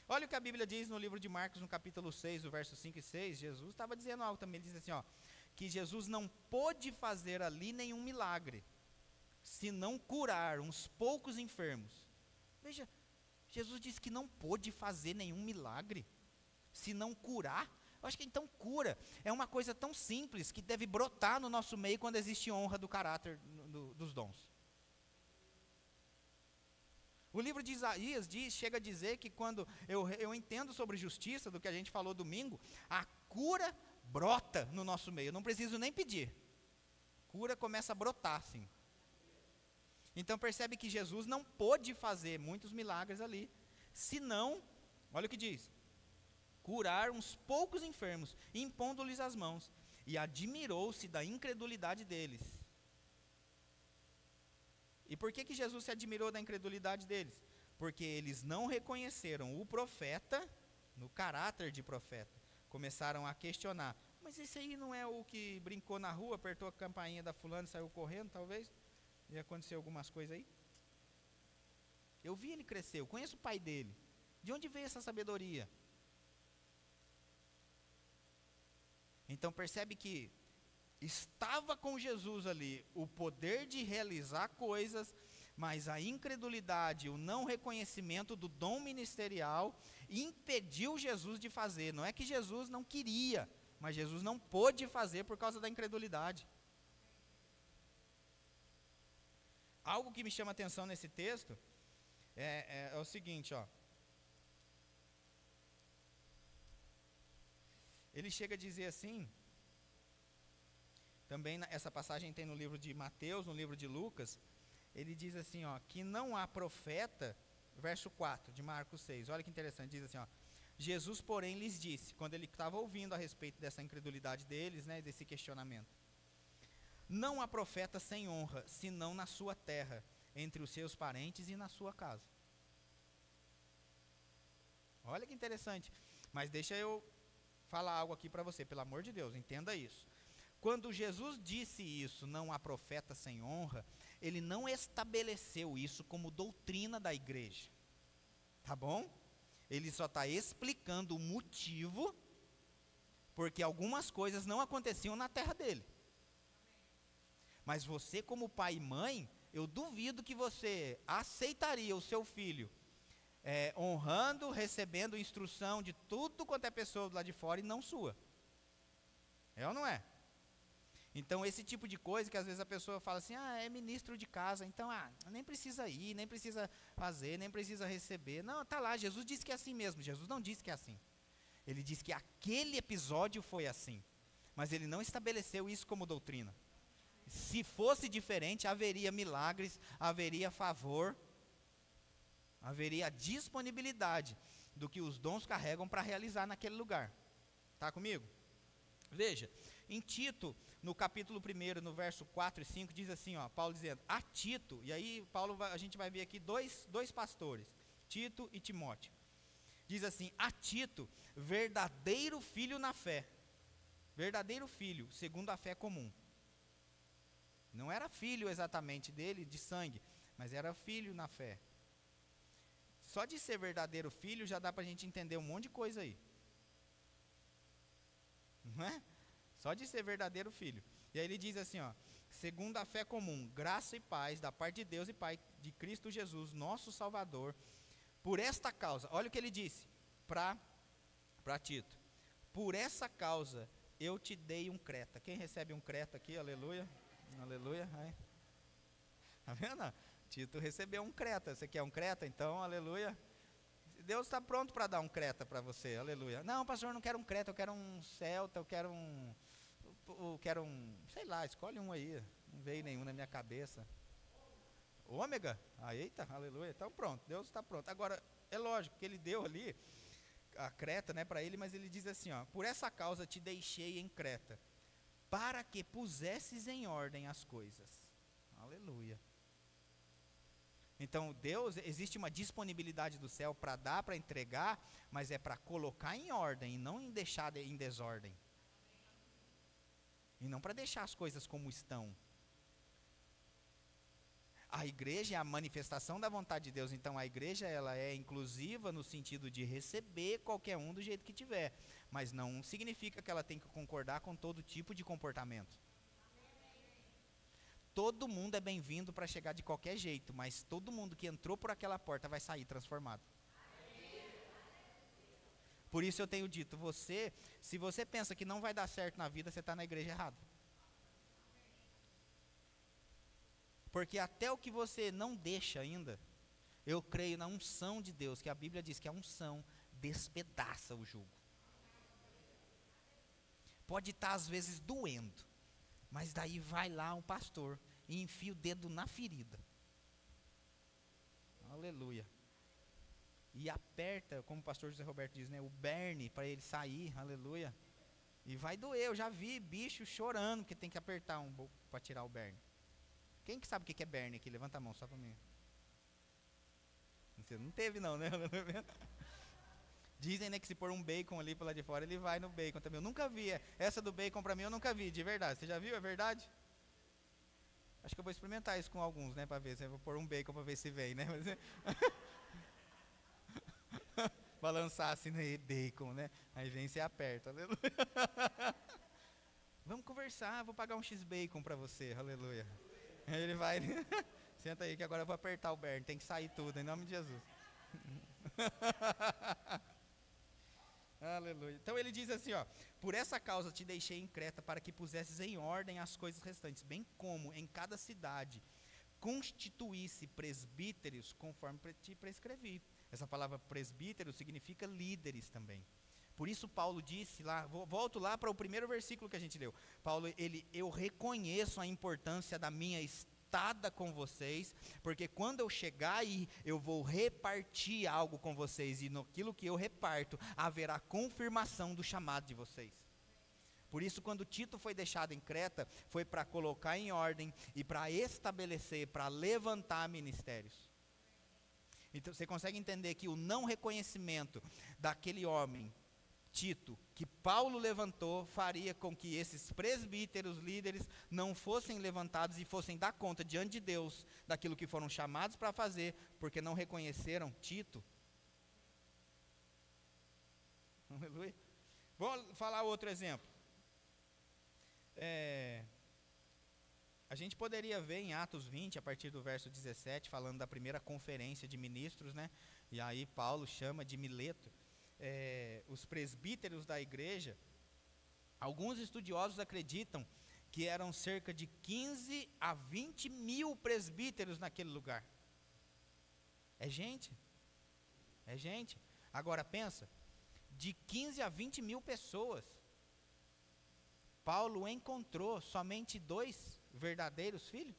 Olha o que a Bíblia diz no livro de Marcos, no capítulo 6, o verso 5 e 6, Jesus estava dizendo algo também, ele diz assim, que Jesus não pôde fazer ali nenhum milagre, se não curar uns poucos enfermos. Veja, Jesus disse que não pôde fazer nenhum milagre, se não curar. Eu acho que então cura é uma coisa tão simples que deve brotar no nosso meio quando existe honra do caráter dos dons. O livro de Isaías chega a dizer que quando eu entendo sobre justiça, do que a gente falou domingo, a cura brota no nosso meio, eu não preciso nem pedir. Cura começa a brotar, sim. Então percebe que Jesus não pôde fazer muitos milagres ali, senão, olha o que diz, curar uns poucos enfermos, impondo-lhes as mãos, e admirou-se da incredulidade deles. E por que Jesus se admirou da incredulidade deles? Porque eles não reconheceram o profeta no caráter de profeta. Começaram a questionar, mas esse aí não é o que brincou na rua, apertou a campainha da fulana e saiu correndo, talvez? E aconteceu algumas coisas aí? Eu vi ele crescer, eu conheço o pai dele. De onde veio essa sabedoria? Então percebe que estava com Jesus ali o poder de realizar coisas, mas a incredulidade, o não reconhecimento do dom ministerial impediu Jesus de fazer. Não é que Jesus não queria, mas Jesus não pôde fazer por causa da incredulidade. Algo que me chama a atenção nesse texto é o seguinte, ele chega a dizer assim, também essa passagem tem no livro de Mateus, no livro de Lucas, ele diz assim, que não há profeta, verso 4 de Marcos 6, olha que interessante, diz assim, Jesus porém lhes disse, quando ele estava ouvindo a respeito dessa incredulidade deles, né, desse questionamento, não há profeta sem honra, senão na sua terra, entre os seus parentes e na sua casa. Olha que interessante, mas deixa eu falar algo aqui para você, pelo amor de Deus, entenda isso. Quando Jesus disse isso, não há profeta sem honra, ele não estabeleceu isso como doutrina da igreja, tá bom? Ele só está explicando o motivo, porque algumas coisas não aconteciam na terra dele. Mas você como pai e mãe, eu duvido que você aceitaria o seu filho honrando, recebendo instrução de tudo quanto é pessoa do lado de fora e não sua. É ou não é? Então esse tipo de coisa que às vezes a pessoa fala assim, é ministro de casa, então nem precisa ir, nem precisa fazer, nem precisa receber. Não, tá lá, Jesus disse que é assim mesmo. Jesus não disse que é assim. Ele disse que aquele episódio foi assim, mas ele não estabeleceu isso como doutrina. Se fosse diferente, haveria milagres, haveria favor, haveria disponibilidade do que os dons carregam para realizar naquele lugar. Está comigo? Veja, em Tito, no capítulo 1, no verso 4 e 5, diz assim, Paulo dizendo, a Tito, e aí a gente vai ver aqui dois pastores, Tito e Timóteo. Diz assim, a Tito, verdadeiro filho na fé, verdadeiro filho, segundo a fé comum. Não era filho exatamente dele, de sangue, mas era filho na fé. Só de ser verdadeiro filho já dá para a gente entender um monte de coisa aí. Não é? Só de ser verdadeiro filho. E aí ele diz assim, segundo a fé comum, graça e paz da parte de Deus e Pai de Cristo Jesus, nosso Salvador, por esta causa, olha o que ele disse para Tito, por essa causa eu te dei um creta. Quem recebe um creta aqui, aleluia, aleluia, tá vendo? Tito recebeu um creta. Você quer um creta? Então, aleluia. Deus está pronto para dar um creta para você, aleluia. Não, pastor, eu não quero um creta, eu quero um celta, eu quero um, sei lá, escolhe um aí, Não veio nenhum na minha cabeça. Ômega? Ah, eita, aleluia. Então pronto, Deus está pronto. Agora, é lógico que ele deu ali a Creta, né, para ele, mas ele diz assim, ó: por essa causa te deixei em Creta, para que pusesses em ordem as coisas. Aleluia. Então, Deus, existe uma disponibilidade do céu para dar, para entregar, mas é para colocar em ordem e não em deixar em desordem. E não para deixar as coisas como estão. A igreja é a manifestação da vontade de Deus. Então, a igreja, ela é inclusiva no sentido de receber qualquer um do jeito que tiver. Mas não significa que ela tem que concordar com todo tipo de comportamento. Todo mundo é bem-vindo para chegar de qualquer jeito, mas todo mundo que entrou por aquela porta vai sair transformado. Por isso eu tenho dito, se você pensa que não vai dar certo na vida, você está na igreja errada. Porque até o que você não deixa ainda, eu creio na unção de Deus, que a Bíblia diz que a unção despedaça o jugo. Pode estar às vezes doendo, mas daí vai lá um pastor e enfia o dedo na ferida. Aleluia. E aperta, como o pastor José Roberto diz, né, o berne para ele sair, aleluia. E vai doer, eu já vi bicho chorando porque tem que apertar para tirar o berne. Quem que sabe o que é berne aqui? Levanta a mão só para mim. Você não teve não, né? Dizem, né, que se pôr um bacon ali para lá de fora, ele vai no bacon também. Eu nunca vi, essa do bacon para mim eu nunca vi, de verdade. Você já viu, é verdade? Acho que eu vou experimentar isso com alguns, né, para ver. Eu vou pôr um bacon para ver se vem, né? Balançar assim, né, bacon, né? Aí vem e você aperta, aleluia. Vamos conversar, vou pagar um X-bacon para você, aleluia. Aí ele vai, senta aí que agora eu vou apertar o berne, tem que sair tudo, em nome de Jesus. Aleluia. Então ele diz assim, ó: por essa causa te deixei em Creta, para que pusesses em ordem as coisas restantes, bem como em cada cidade constituísse presbíteros, conforme te prescrevi. Essa palavra presbítero significa líderes também. Por isso Paulo disse lá, volto lá para o primeiro versículo que a gente leu. Paulo, eu reconheço a importância da minha estada com vocês, porque quando eu chegar aí, eu vou repartir algo com vocês, e naquilo que eu reparto, haverá confirmação do chamado de vocês. Por isso, quando Tito foi deixado em Creta, foi para colocar em ordem e para estabelecer, para levantar ministérios. Então, você consegue entender que o não reconhecimento daquele homem, Tito, que Paulo levantou, faria com que esses presbíteros, líderes, não fossem levantados e fossem dar conta diante de Deus daquilo que foram chamados para fazer, porque não reconheceram Tito. Aleluia. Vou falar outro exemplo. A gente poderia ver em Atos 20, a partir do verso 17, falando da primeira conferência de ministros, né? E aí Paulo chama de Mileto. Os presbíteros da igreja, alguns estudiosos acreditam que eram cerca de 15 a 20 mil presbíteros naquele lugar. É gente. Agora pensa, de 15 a 20 mil pessoas, Paulo encontrou somente 2 verdadeiros filhos?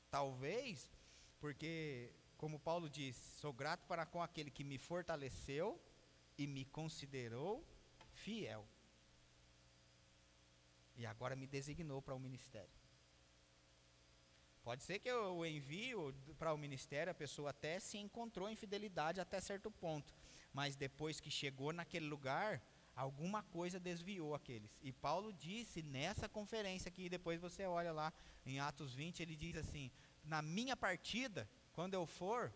Talvez, porque, como Paulo diz, sou grato para com aquele que me fortaleceu e me considerou fiel. E agora me designou para o ministério. Pode ser que eu envio para o ministério, a pessoa até se encontrou em fidelidade até certo ponto, mas depois que chegou naquele lugar, alguma coisa desviou aqueles. E Paulo disse nessa conferência aqui, depois você olha lá em Atos 20, ele diz assim: na minha partida, quando eu for,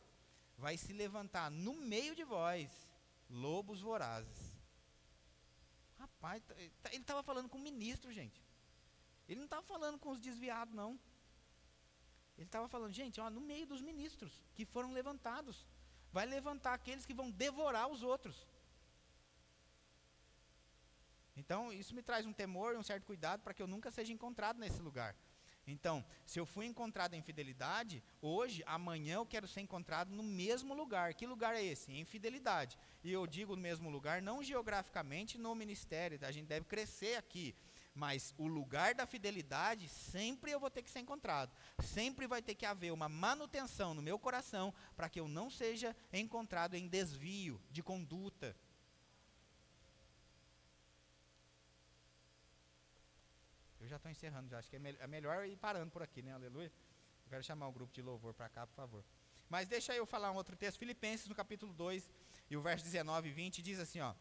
vai se levantar no meio de vós lobos vorazes. Rapaz, ele estava falando com o ministro, gente. Ele não estava falando com os desviados, não. Ele estava falando, gente, ó, no meio dos ministros que foram levantados, vai levantar aqueles que vão devorar os outros. Então, isso me traz um temor e um certo cuidado para que eu nunca seja encontrado nesse lugar. Então, se eu fui encontrado em fidelidade, hoje, amanhã eu quero ser encontrado no mesmo lugar. Que lugar é esse? Em fidelidade. E eu digo no mesmo lugar, não geograficamente no ministério, a gente deve crescer aqui. Mas o lugar da fidelidade, sempre eu vou ter que ser encontrado. Sempre vai ter que haver uma manutenção no meu coração, para que eu não seja encontrado em desvio de conduta. Eu já estou encerrando, já acho que é melhor ir parando por aqui, né? Aleluia. Eu quero chamar o grupo de louvor para cá, por favor. Mas deixa eu falar um outro texto, Filipenses no capítulo 2, e o verso 19 e 20, diz assim, ó.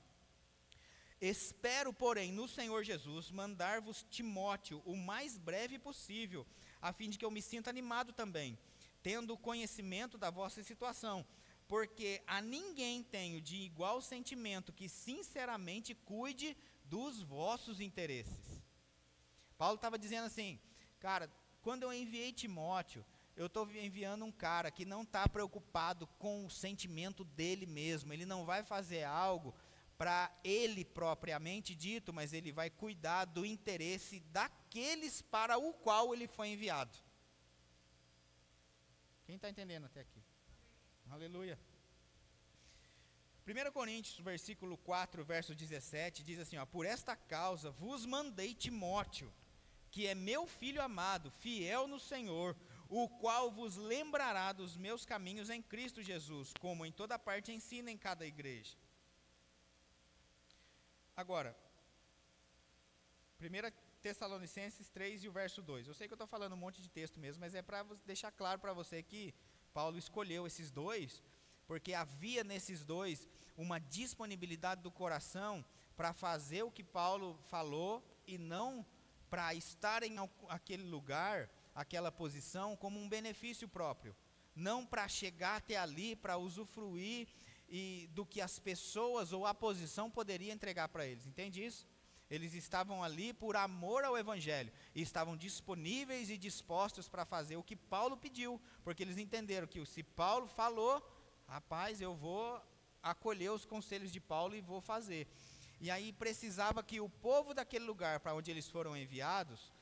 Espero, porém, no Senhor Jesus, mandar-vos Timóteo o mais breve possível, a fim de que eu me sinta animado também, tendo conhecimento da vossa situação, porque a ninguém tenho de igual sentimento que sinceramente cuide dos vossos interesses. Paulo estava dizendo assim, cara, quando eu enviei Timóteo, eu estou enviando um cara que não está preocupado com o sentimento dele mesmo, ele não vai fazer algo para ele propriamente dito, mas ele vai cuidar do interesse daqueles para o qual ele foi enviado. Quem está entendendo até aqui? Aleluia. 1 Coríntios, versículo 4, verso 17, diz assim, ó, por esta causa vos mandei Timóteo, que é meu filho amado, fiel no Senhor, o qual vos lembrará dos meus caminhos em Cristo Jesus, como em toda parte ensina em cada igreja. Agora, 1 Tessalonicenses 3 e o verso 2. Eu sei que eu estou falando um monte de texto mesmo, mas é para deixar claro para você que Paulo escolheu esses dois, porque havia nesses dois uma disponibilidade do coração para fazer o que Paulo falou e não para estar em aquele lugar, aquela posição, como um benefício próprio. Não para chegar até ali, para usufruir do que as pessoas ou a posição poderia entregar para eles. Entende isso? Eles estavam ali por amor ao Evangelho. E estavam disponíveis e dispostos para fazer o que Paulo pediu. Porque eles entenderam que se Paulo falou, rapaz, eu vou acolher os conselhos de Paulo e vou fazer. E aí precisava que o povo daquele lugar para onde eles foram enviados,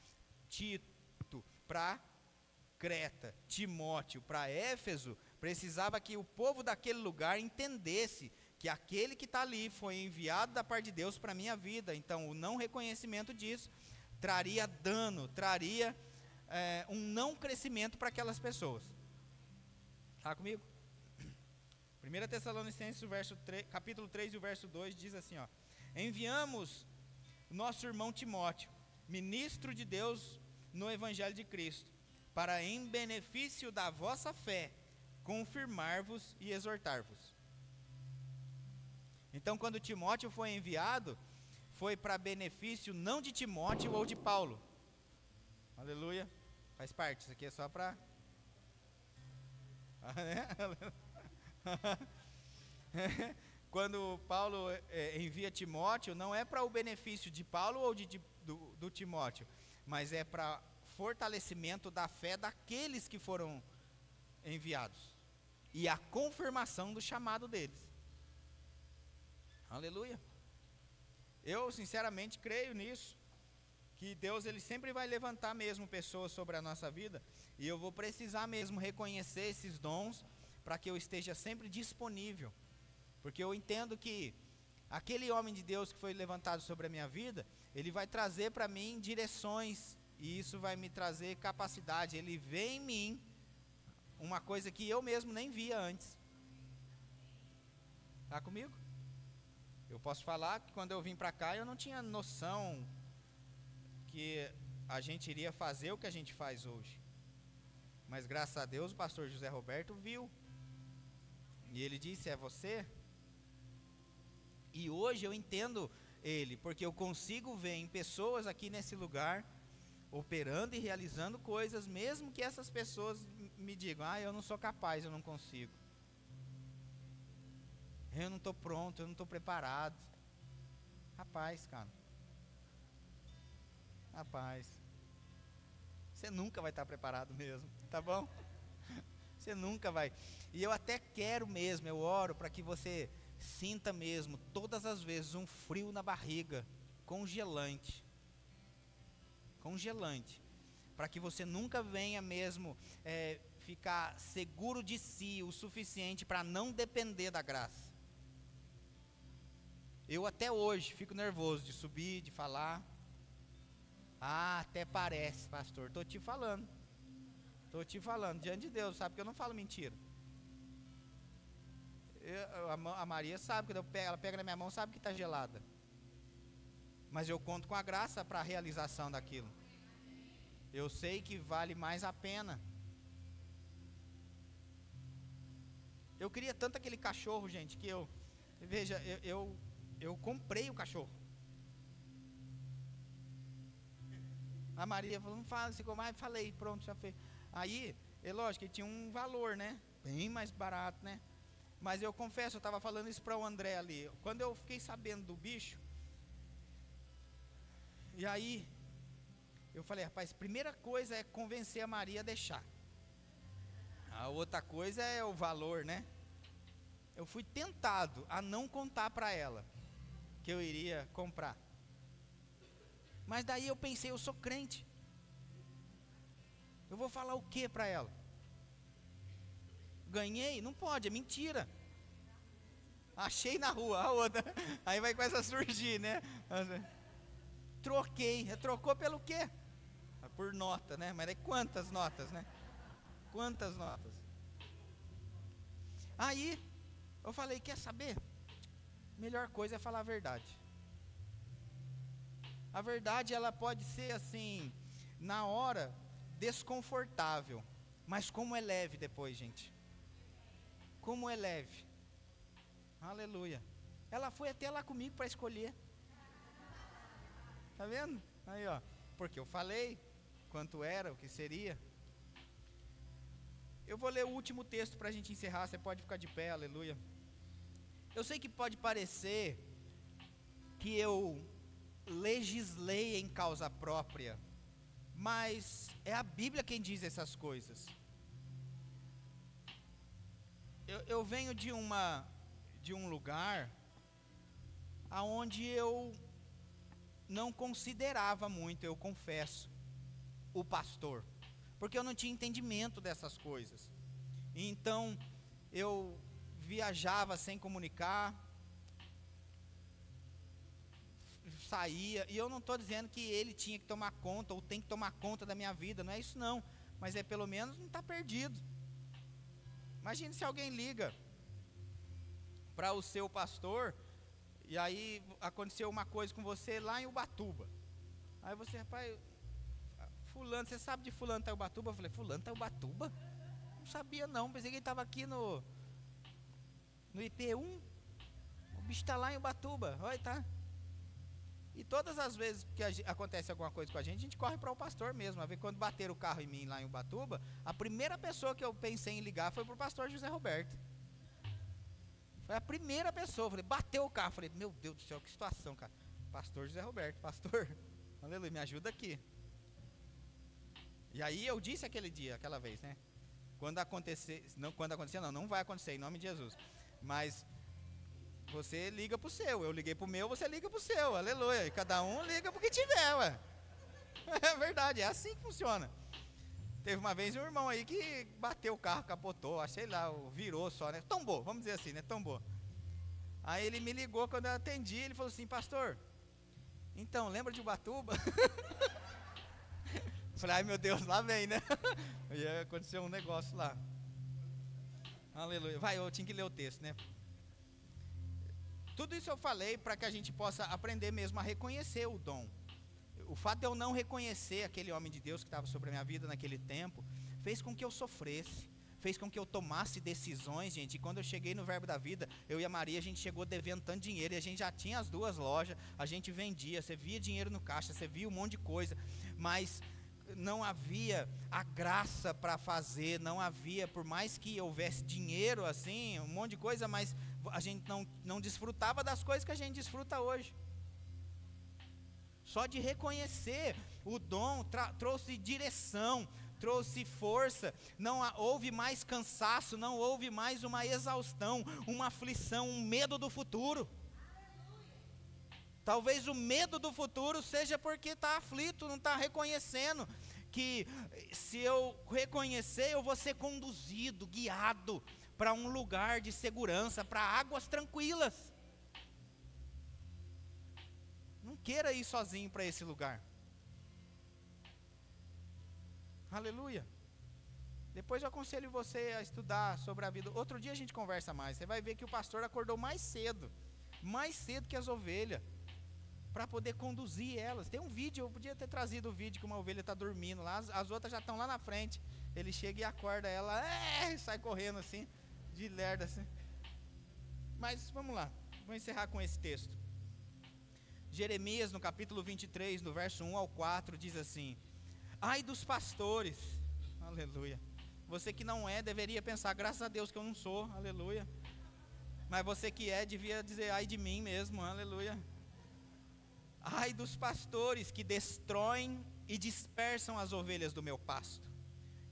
Tito para Creta, Timóteo para Éfeso, precisava que o povo daquele lugar entendesse que aquele que está ali foi enviado da parte de Deus para a minha vida. Então o não reconhecimento disso traria dano, traria um não crescimento para aquelas pessoas. Está comigo? 1 Tessalonicenses, capítulo 3 e o verso 2 diz assim, ó. Enviamos nosso irmão Timóteo, ministro de Deus no Evangelho de Cristo, para em benefício da vossa fé, confirmar-vos e exortar-vos. Então, quando Timóteo foi enviado, foi para benefício não de Timóteo ou de Paulo. Aleluia. Faz parte, isso aqui é só para... Quando Paulo envia Timóteo, não é para o benefício de Paulo ou do Timóteo, mas é para fortalecimento da fé daqueles que foram enviados e a confirmação do chamado deles. Aleluia. Eu sinceramente creio nisso, que Deus ele sempre vai levantar mesmo pessoas sobre a nossa vida, e eu vou precisar mesmo reconhecer esses dons para que eu esteja sempre disponível. Porque eu entendo que aquele homem de Deus que foi levantado sobre a minha vida, ele vai trazer para mim direções, e isso vai me trazer capacidade. Ele vê em mim uma coisa que eu mesmo nem via antes. Está comigo? Eu posso falar que quando eu vim para cá, eu não tinha noção que a gente iria fazer o que a gente faz hoje. Mas graças a Deus o pastor José Roberto viu. E ele disse, é você? E hoje eu entendo ele, porque eu consigo ver em pessoas aqui nesse lugar, operando e realizando coisas, mesmo que essas pessoas me digam, eu não sou capaz, eu não consigo. Eu não estou pronto, eu não estou preparado. Rapaz, cara. Rapaz. Você nunca vai estar preparado mesmo, tá bom? Você nunca vai. E eu até quero mesmo, eu oro para que você sinta mesmo, todas as vezes, um frio na barriga, congelante. Congelante. para que você nunca venha mesmo ficar seguro de si o suficiente para não depender da graça. Eu até hoje fico nervoso de subir, de falar. Até parece, pastor, estou te falando, diante de Deus, sabe que eu não falo mentira. A Maria sabe, quando ela pega na minha mão, sabe que está gelada. Mas eu conto com a graça para a realização daquilo. Eu sei que vale mais a pena. Eu queria tanto aquele cachorro, gente, que veja, eu comprei o cachorro. A Maria falou, não fala, você como? Falei, pronto, já fez. Aí, é lógico que tinha um valor, né? Bem mais barato, né? Mas eu confesso, eu estava falando isso para o André ali. Quando eu fiquei sabendo do bicho, e aí, eu falei, rapaz, primeira coisa é convencer a Maria a deixar. A outra coisa é o valor, né? Eu fui tentado a não contar para ela que eu iria comprar. Mas daí eu pensei, eu sou crente. Eu vou falar o que para ela? Ganhei? Não pode, é mentira. Achei na rua, a outra. Aí vai começar a surgir, né? Troquei. Trocou pelo quê? Por nota, né? Mas aí quantas notas, né? Quantas notas? Aí eu falei, quer saber? Melhor coisa é falar a verdade. A verdade, ela pode ser assim, na hora, desconfortável. Mas como é leve depois, gente. Como é leve. Aleluia. Ela foi até lá comigo para escolher. Tá vendo? Aí, ó. Porque eu falei quanto era, o que seria. Eu vou ler o último texto para a gente encerrar. Você pode ficar de pé, aleluia. Eu sei que pode parecer que eu legislei em causa própria, mas é a Bíblia quem diz essas coisas. Eu venho de um lugar aonde eu não considerava muito, eu confesso, o pastor, porque eu não tinha entendimento dessas coisas. Então eu viajava sem comunicar, saía, e eu não estou dizendo que ele tinha que tomar conta, ou tem que tomar conta da minha vida, não é isso não, mas é pelo menos não está perdido. Imagine se alguém liga para o seu pastor, e aí aconteceu uma coisa com você lá em Ubatuba, aí você, rapaz, fulano, você sabe de fulano tá em Ubatuba? Eu falei, fulano tá em Ubatuba? Não sabia não, pensei que ele estava aqui no IP1, o bicho está lá em Ubatuba, olha, tá. E todas as vezes que acontece alguma coisa com a gente corre para o pastor mesmo. A ver, quando bateram o carro em mim lá em Ubatuba, a primeira pessoa que eu pensei em ligar foi para o pastor José Roberto. Foi a primeira pessoa. Falei, bateu o carro. Falei, meu Deus do céu, que situação, cara. Pastor José Roberto, pastor, aleluia, me ajuda aqui. E aí eu disse aquela vez, né? Quando acontecer, não vai acontecer, em nome de Jesus. Mas você liga pro seu, eu liguei pro meu, você liga pro seu, aleluia. E cada um liga pro que tiver, ué. É verdade, é assim que funciona. Teve uma vez um irmão aí que bateu o carro, capotou, sei lá, virou só, né? Tombou, vamos dizer assim, né? Tombou. Aí ele me ligou, quando eu atendi, ele falou assim, pastor, então, lembra de Ubatuba? Falei, ai meu Deus, lá vem, né? E aconteceu um negócio lá. Aleluia. Vai, eu tinha que ler o texto, né? Tudo isso eu falei para que a gente possa aprender mesmo a reconhecer o dom. O fato de eu não reconhecer aquele homem de Deus que estava sobre a minha vida naquele tempo, fez com que eu sofresse, fez com que eu tomasse decisões, gente. E quando eu cheguei no Verbo da Vida, eu e a Maria, a gente chegou devendo tanto dinheiro, e a gente já tinha as 2 lojas, a gente vendia, você via dinheiro no caixa, você via um monte de coisa, mas não havia a graça para fazer, não havia, por mais que houvesse dinheiro assim, um monte de coisa, mas a gente não desfrutava das coisas que a gente desfruta hoje. Só de reconhecer o dom trouxe direção, trouxe força, não houve mais cansaço, não houve mais uma exaustão, uma aflição, um medo do futuro. Talvez o medo do futuro seja porque está aflito, não está reconhecendo. que se eu reconhecer, eu vou ser conduzido, guiado para um lugar de segurança, para águas tranquilas. Não queira ir sozinho para esse lugar. Aleluia. Depois eu aconselho você a estudar sobre a vida. Outro dia a gente conversa mais. Você vai ver que o pastor acordou mais cedo que as ovelhas, para poder conduzir elas. Tem um vídeo, eu podia ter trazido o vídeo que uma ovelha está dormindo lá, as outras já estão lá na frente. Ele chega e acorda ela, sai correndo assim, de lerda assim. Mas vamos lá, vou encerrar com esse texto. Jeremias, no capítulo 23, no verso 1 ao 4, diz assim: ai dos pastores, aleluia. Você que não é, deveria pensar, graças a Deus que eu não sou, aleluia. Mas você que é, devia dizer, ai de mim mesmo, aleluia. Ai dos pastores que destroem e dispersam as ovelhas do meu pasto,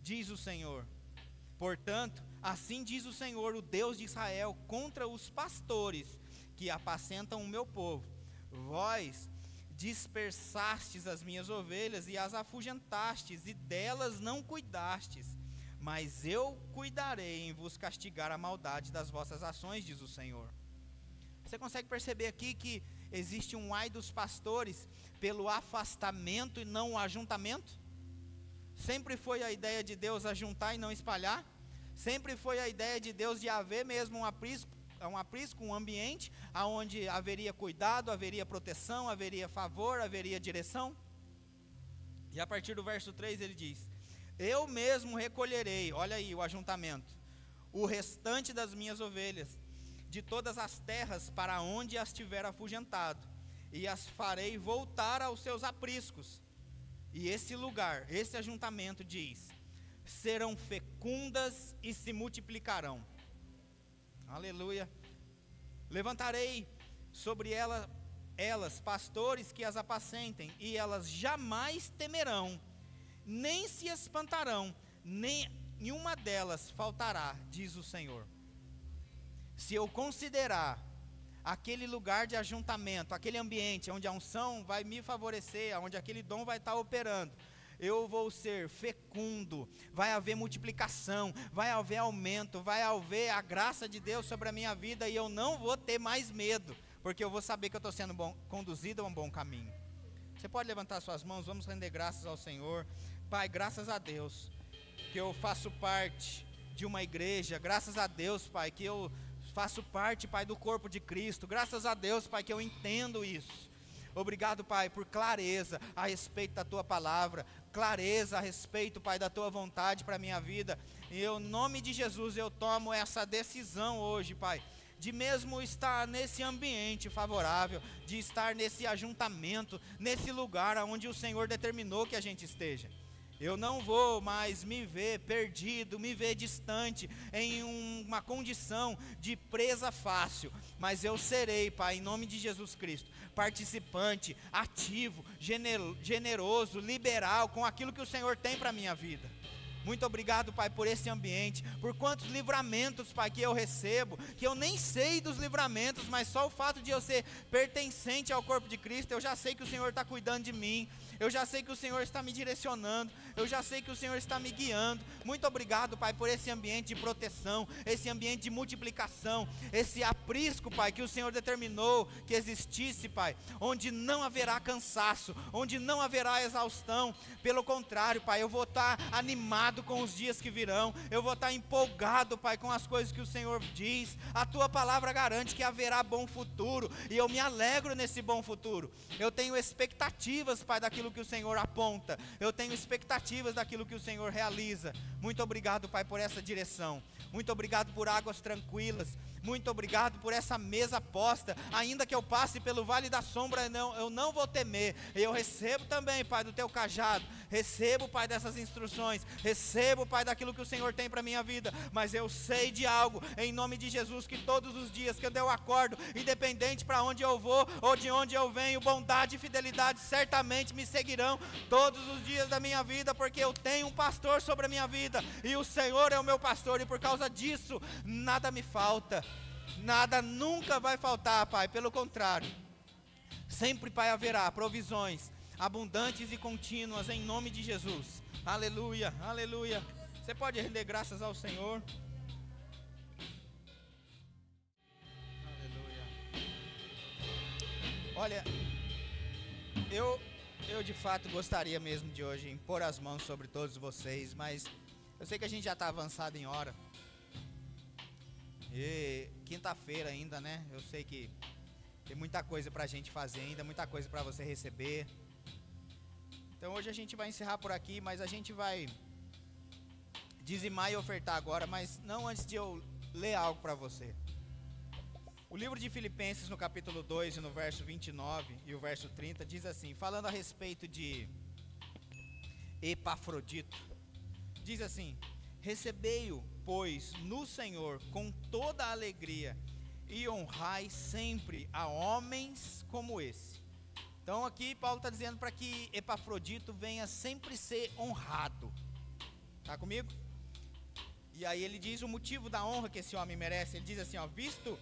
diz o Senhor. Portanto, assim diz o Senhor, o Deus de Israel, contra os pastores que apacentam o meu povo. Vós dispersastes as minhas ovelhas e as afugentastes, e delas não cuidastes. Mas eu cuidarei em vos castigar a maldade das vossas ações, diz o Senhor. Você consegue perceber aqui que existe um ai dos pastores pelo afastamento e não o ajuntamento? Sempre foi a ideia de Deus ajuntar e não espalhar? Sempre foi a ideia de Deus de haver mesmo um aprisco, um ambiente onde haveria cuidado, haveria proteção, haveria favor, haveria direção? E a partir do verso 3 ele diz: eu mesmo recolherei, olha aí o ajuntamento, o restante das minhas ovelhas, de todas as terras para onde as tiver afugentado, e as farei voltar aos seus apriscos. E esse lugar, esse ajuntamento diz, serão fecundas e se multiplicarão. Aleluia. Levantarei sobre elas pastores que as apacentem, e elas jamais temerão, nem se espantarão, nenhuma delas faltará, diz o Senhor. Se eu considerar aquele lugar de ajuntamento, aquele ambiente onde a unção vai me favorecer, onde aquele dom vai estar operando, eu vou ser fecundo, vai haver multiplicação, vai haver aumento, vai haver a graça de Deus sobre a minha vida, e eu não vou ter mais medo, porque eu vou saber que eu estou sendo conduzido a um bom caminho. Você pode levantar suas mãos, vamos render graças ao Senhor. Pai, graças a Deus que eu faço parte de uma igreja, graças a Deus, Pai, que eu faço parte, Pai, do corpo de Cristo, graças a Deus, Pai, que eu entendo isso. Obrigado, Pai, por clareza a respeito da Tua palavra, clareza a respeito, Pai, da Tua vontade para a minha vida, e em nome de Jesus eu tomo essa decisão hoje, Pai, de mesmo estar nesse ambiente favorável, de estar nesse ajuntamento, nesse lugar onde o Senhor determinou que a gente esteja. Eu não vou mais me ver perdido, me ver distante, em uma condição de presa fácil, mas eu serei, Pai, em nome de Jesus Cristo, participante, ativo, generoso, liberal, com aquilo que o Senhor tem para a minha vida. Muito obrigado, Pai, por esse ambiente, por quantos livramentos, Pai, que eu recebo, que eu nem sei dos livramentos, mas só o fato de eu ser pertencente ao corpo de Cristo, eu já sei que o Senhor está cuidando de mim, eu já sei que o Senhor está me direcionando, eu já sei que o Senhor está me guiando. Muito obrigado, Pai, por esse ambiente de proteção, esse ambiente de multiplicação, esse aprisco, Pai, que o Senhor determinou que existisse, Pai, onde não haverá cansaço, onde não haverá exaustão. Pelo contrário, Pai, eu vou estar animado com os dias que virão, eu vou estar empolgado, Pai, com as coisas que o Senhor diz. A Tua palavra garante que haverá bom futuro, e eu me alegro nesse bom futuro. Eu tenho expectativas, Pai, daquilo que o Senhor aponta, eu tenho expectativas daquilo que o Senhor realiza. Muito obrigado, Pai, por essa direção. Muito obrigado por águas tranquilas. Muito obrigado por essa mesa posta. Ainda que eu passe pelo vale da sombra, eu não vou temer. Eu recebo também, Pai, do Teu cajado. Recebo, Pai, dessas instruções. Recebo, Pai, daquilo que o Senhor tem para a minha vida. Mas eu sei de algo, em nome de Jesus, que todos os dias que eu acordo, independente para onde eu vou ou de onde eu venho, bondade e fidelidade certamente me seguirão todos os dias da minha vida, porque eu tenho um pastor sobre a minha vida, e o Senhor é o meu pastor, e por causa disso, nada me falta. Nada nunca vai faltar, Pai, pelo contrário, sempre, Pai, haverá provisões, abundantes e contínuas, em nome de Jesus. Aleluia, aleluia. Você pode render graças ao Senhor. Aleluia. Olha, eu de fato gostaria mesmo de hoje impor as mãos sobre todos vocês, mas eu sei que a gente já está avançado em hora. E quinta-feira ainda, né? Eu sei que tem muita coisa pra gente fazer ainda, muita coisa pra você receber. Então hoje a gente vai encerrar por aqui, mas a gente vai dizimar e ofertar agora, mas não antes de eu ler algo pra você. O livro de Filipenses, no capítulo 2, no verso 29 e o verso 30, diz assim, falando a respeito de Epafrodito, diz assim: recebei-o, pois, no Senhor com toda a alegria, e honrai sempre a homens como esse. Então aqui Paulo está dizendo para que Epafrodito venha sempre ser honrado. Está comigo? E aí ele diz o motivo da honra que esse homem merece. Ele diz assim, ó, visto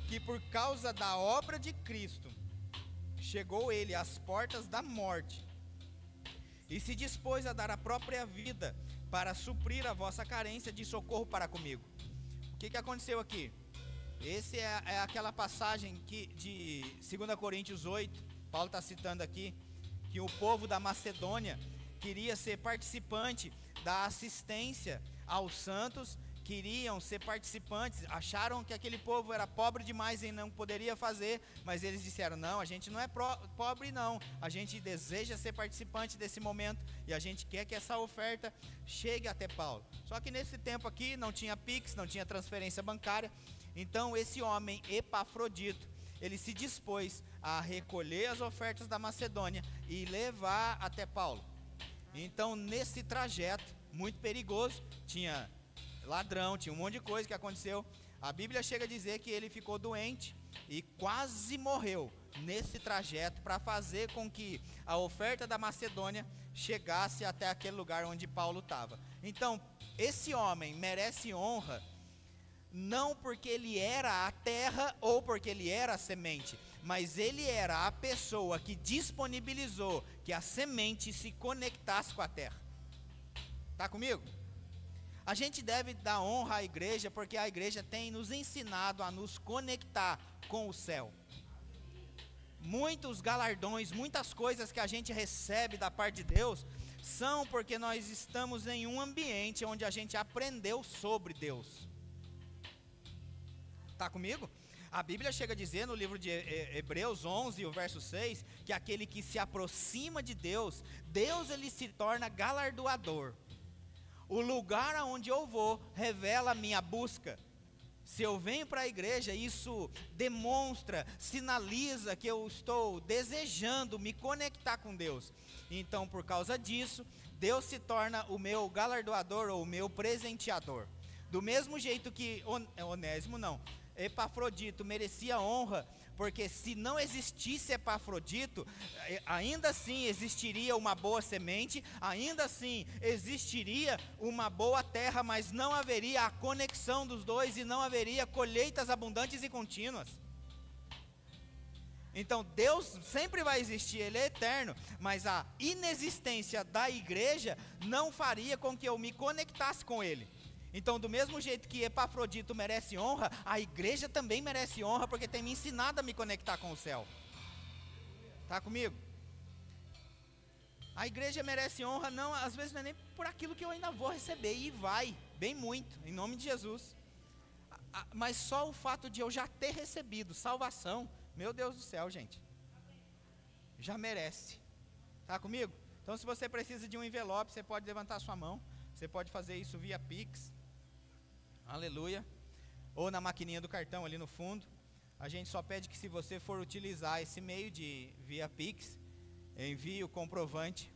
que por causa da obra de Cristo, chegou ele às portas da morte, e se dispôs a dar a própria vida, para suprir a vossa carência de socorro para comigo. O que aconteceu aqui? Esse é aquela passagem de 2 Coríntios 8, Paulo está citando aqui, que o povo da Macedônia queria ser participante da assistência aos santos, queriam ser participantes, acharam que aquele povo era pobre demais e não poderia fazer, mas eles disseram, não, a gente não é pobre não, a gente deseja ser participante desse momento, e a gente quer que essa oferta chegue até Paulo. Só que nesse tempo aqui não tinha Pix, não tinha transferência bancária, então esse homem Epafrodito, ele se dispôs a recolher as ofertas da Macedônia e levar até Paulo. Então nesse trajeto, muito perigoso, tinha ladrão, tinha um monte de coisa que aconteceu. A Bíblia chega a dizer que ele ficou doente e quase morreu nesse trajeto para fazer com que a oferta da Macedônia chegasse até aquele lugar onde Paulo estava. Então, esse homem merece honra, não porque ele era a terra ou porque ele era a semente, mas ele era a pessoa que disponibilizou que a semente se conectasse com a terra. Está comigo? A gente deve dar honra à igreja, porque a igreja tem nos ensinado a nos conectar com o céu. Muitos galardões, muitas coisas que a gente recebe da parte de Deus, são porque nós estamos em um ambiente onde a gente aprendeu sobre Deus. Está comigo? A Bíblia chega a dizer no livro de Hebreus 11, o verso 6, que aquele que se aproxima de Deus, Deus ele se torna galardoador. O lugar aonde eu vou revela a minha busca. Se eu venho para a igreja, isso demonstra, sinaliza que eu estou desejando me conectar com Deus. Então, por causa disso, Deus se torna o meu galardoador ou o meu presenteador. Do mesmo jeito que Epafrodito merecia honra, porque se não existisse Epafrodito, ainda assim existiria uma boa semente, ainda assim existiria uma boa terra, mas não haveria a conexão dos dois e não haveria colheitas abundantes e contínuas. Então Deus sempre vai existir, Ele é eterno, mas a inexistência da igreja não faria com que eu me conectasse com Ele. Então, do mesmo jeito que Epafrodito merece honra, a igreja também merece honra, porque tem me ensinado a me conectar com o céu. Está comigo? A igreja merece honra, não, às vezes não é nem por aquilo que eu ainda vou receber, e vai, bem muito, em nome de Jesus. Mas só o fato de eu já ter recebido salvação, meu Deus do céu, gente, já merece. Está comigo? Então, se você precisa de um envelope, você pode levantar sua mão, você pode fazer isso via Pix. Aleluia. Ou na maquininha do cartão ali no fundo. A gente só pede que, se você for utilizar esse meio de via Pix, envie o comprovante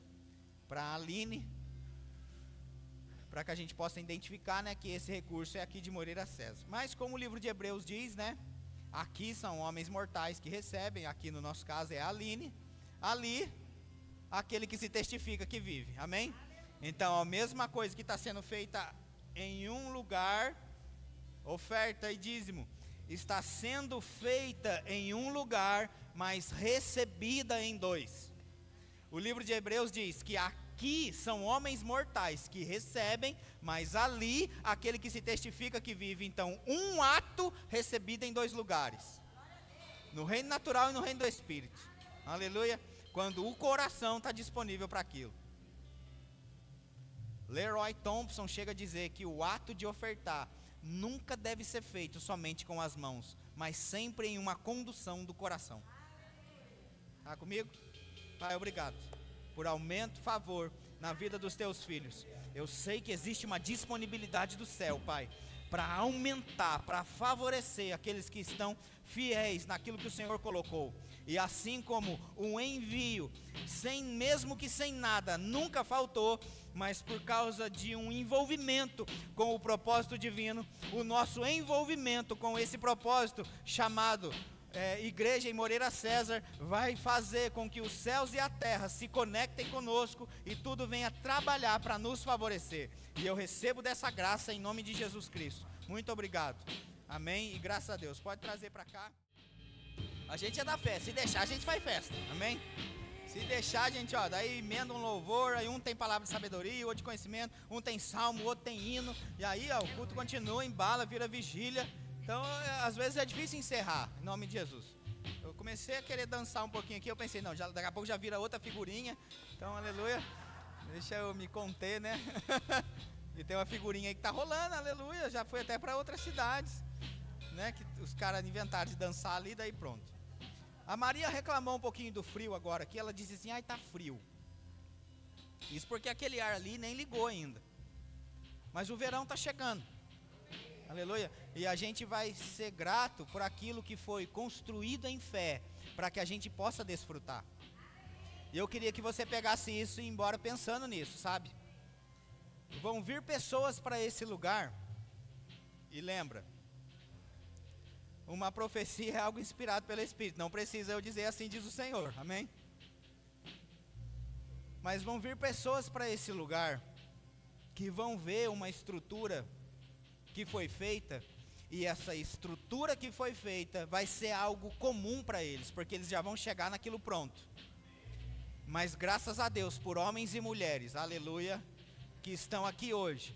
para a Aline, para que a gente possa identificar, né, que esse recurso é aqui de Moreira César. Mas como o livro de Hebreus diz, né, aqui são homens mortais que recebem, aqui no nosso caso é a Aline, ali aquele que se testifica que vive. Amém? Então a mesma coisa que está sendo feita em um lugar, oferta e dízimo, está sendo feita em um lugar, mas recebida em dois. O livro de Hebreus diz que aqui são homens mortais que recebem, mas ali aquele que se testifica que vive. Então, um ato recebido em 2 lugares: no reino natural e no reino do Espírito. Aleluia. Quando o coração está disponível para aquilo. Leroy Thompson chega a dizer que o ato de ofertar nunca deve ser feito somente com as mãos, mas sempre em uma condução do coração. Está comigo? Pai, obrigado por aumento, favor na vida dos teus filhos. Eu sei que existe uma disponibilidade do céu, Pai, para aumentar, para favorecer aqueles que estão fiéis naquilo que o Senhor colocou. E assim como um envio, mesmo que sem nada, nunca faltou, mas por causa de um envolvimento com o propósito divino, o nosso envolvimento com esse propósito chamado Igreja em Moreira César vai fazer com que os céus e a terra se conectem conosco e tudo venha trabalhar para nos favorecer. E eu recebo dessa graça em nome de Jesus Cristo. Muito obrigado. Amém. E graças a Deus. Pode trazer para cá. A gente é da festa. Se deixar, a gente faz festa. Amém. Se deixar, a gente, daí emenda um louvor, aí um tem palavra de sabedoria, outro de conhecimento, um tem salmo, outro tem hino, e aí, o culto continua, embala, vira vigília. Então, às vezes é difícil encerrar, em nome de Jesus. Eu comecei a querer dançar um pouquinho aqui, eu pensei, não, daqui a pouco já vira outra figurinha. Então, aleluia, deixa eu me conter, né? E tem uma figurinha aí que tá rolando, aleluia, já foi até para outras cidades, né? Que os caras inventaram de dançar ali, daí pronto. A Maria reclamou um pouquinho do frio agora aqui, ela disse assim, ai, tá frio. Isso porque aquele ar ali nem ligou ainda. Mas o verão tá chegando. Aleluia. E a gente vai ser grato por aquilo que foi construído em fé, para que a gente possa desfrutar. E eu queria que você pegasse isso e ir embora pensando nisso, sabe? Vão vir pessoas para esse lugar. E lembra, uma profecia é algo inspirado pelo Espírito. Não precisa eu dizer assim diz o Senhor, amém? Mas vão vir pessoas para esse lugar que vão ver uma estrutura que foi feita, e essa estrutura que foi feita vai ser algo comum para eles, porque eles já vão chegar naquilo pronto. Mas graças a Deus por homens e mulheres, aleluia, que estão aqui hoje,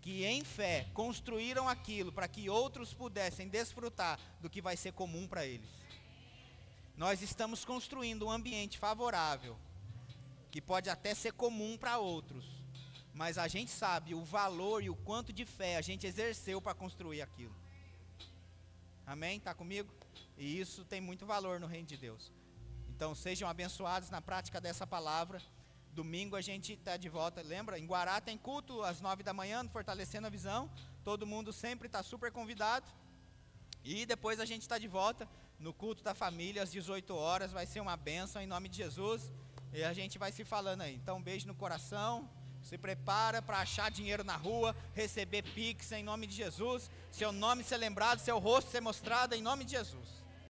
que em fé construíram aquilo para que outros pudessem desfrutar do que vai ser comum para eles. Nós estamos construindo um ambiente favorável, que pode até ser comum para outros, mas a gente sabe o valor e o quanto de fé a gente exerceu para construir aquilo. Amém? Está comigo? E isso tem muito valor no reino de Deus. Então sejam abençoados na prática dessa palavra. Domingo a gente está de volta. Lembra? Em Guará tem culto às 9 da manhã, Fortalecendo a Visão. Todo mundo sempre está super convidado. E depois a gente está de volta no culto da família às 18 horas. Vai ser uma bênção em nome de Jesus. E a gente vai se falando aí. Então um beijo no coração. Se prepara para achar dinheiro na rua, receber Pix em nome de Jesus, seu nome ser lembrado, seu rosto ser mostrado em nome de Jesus.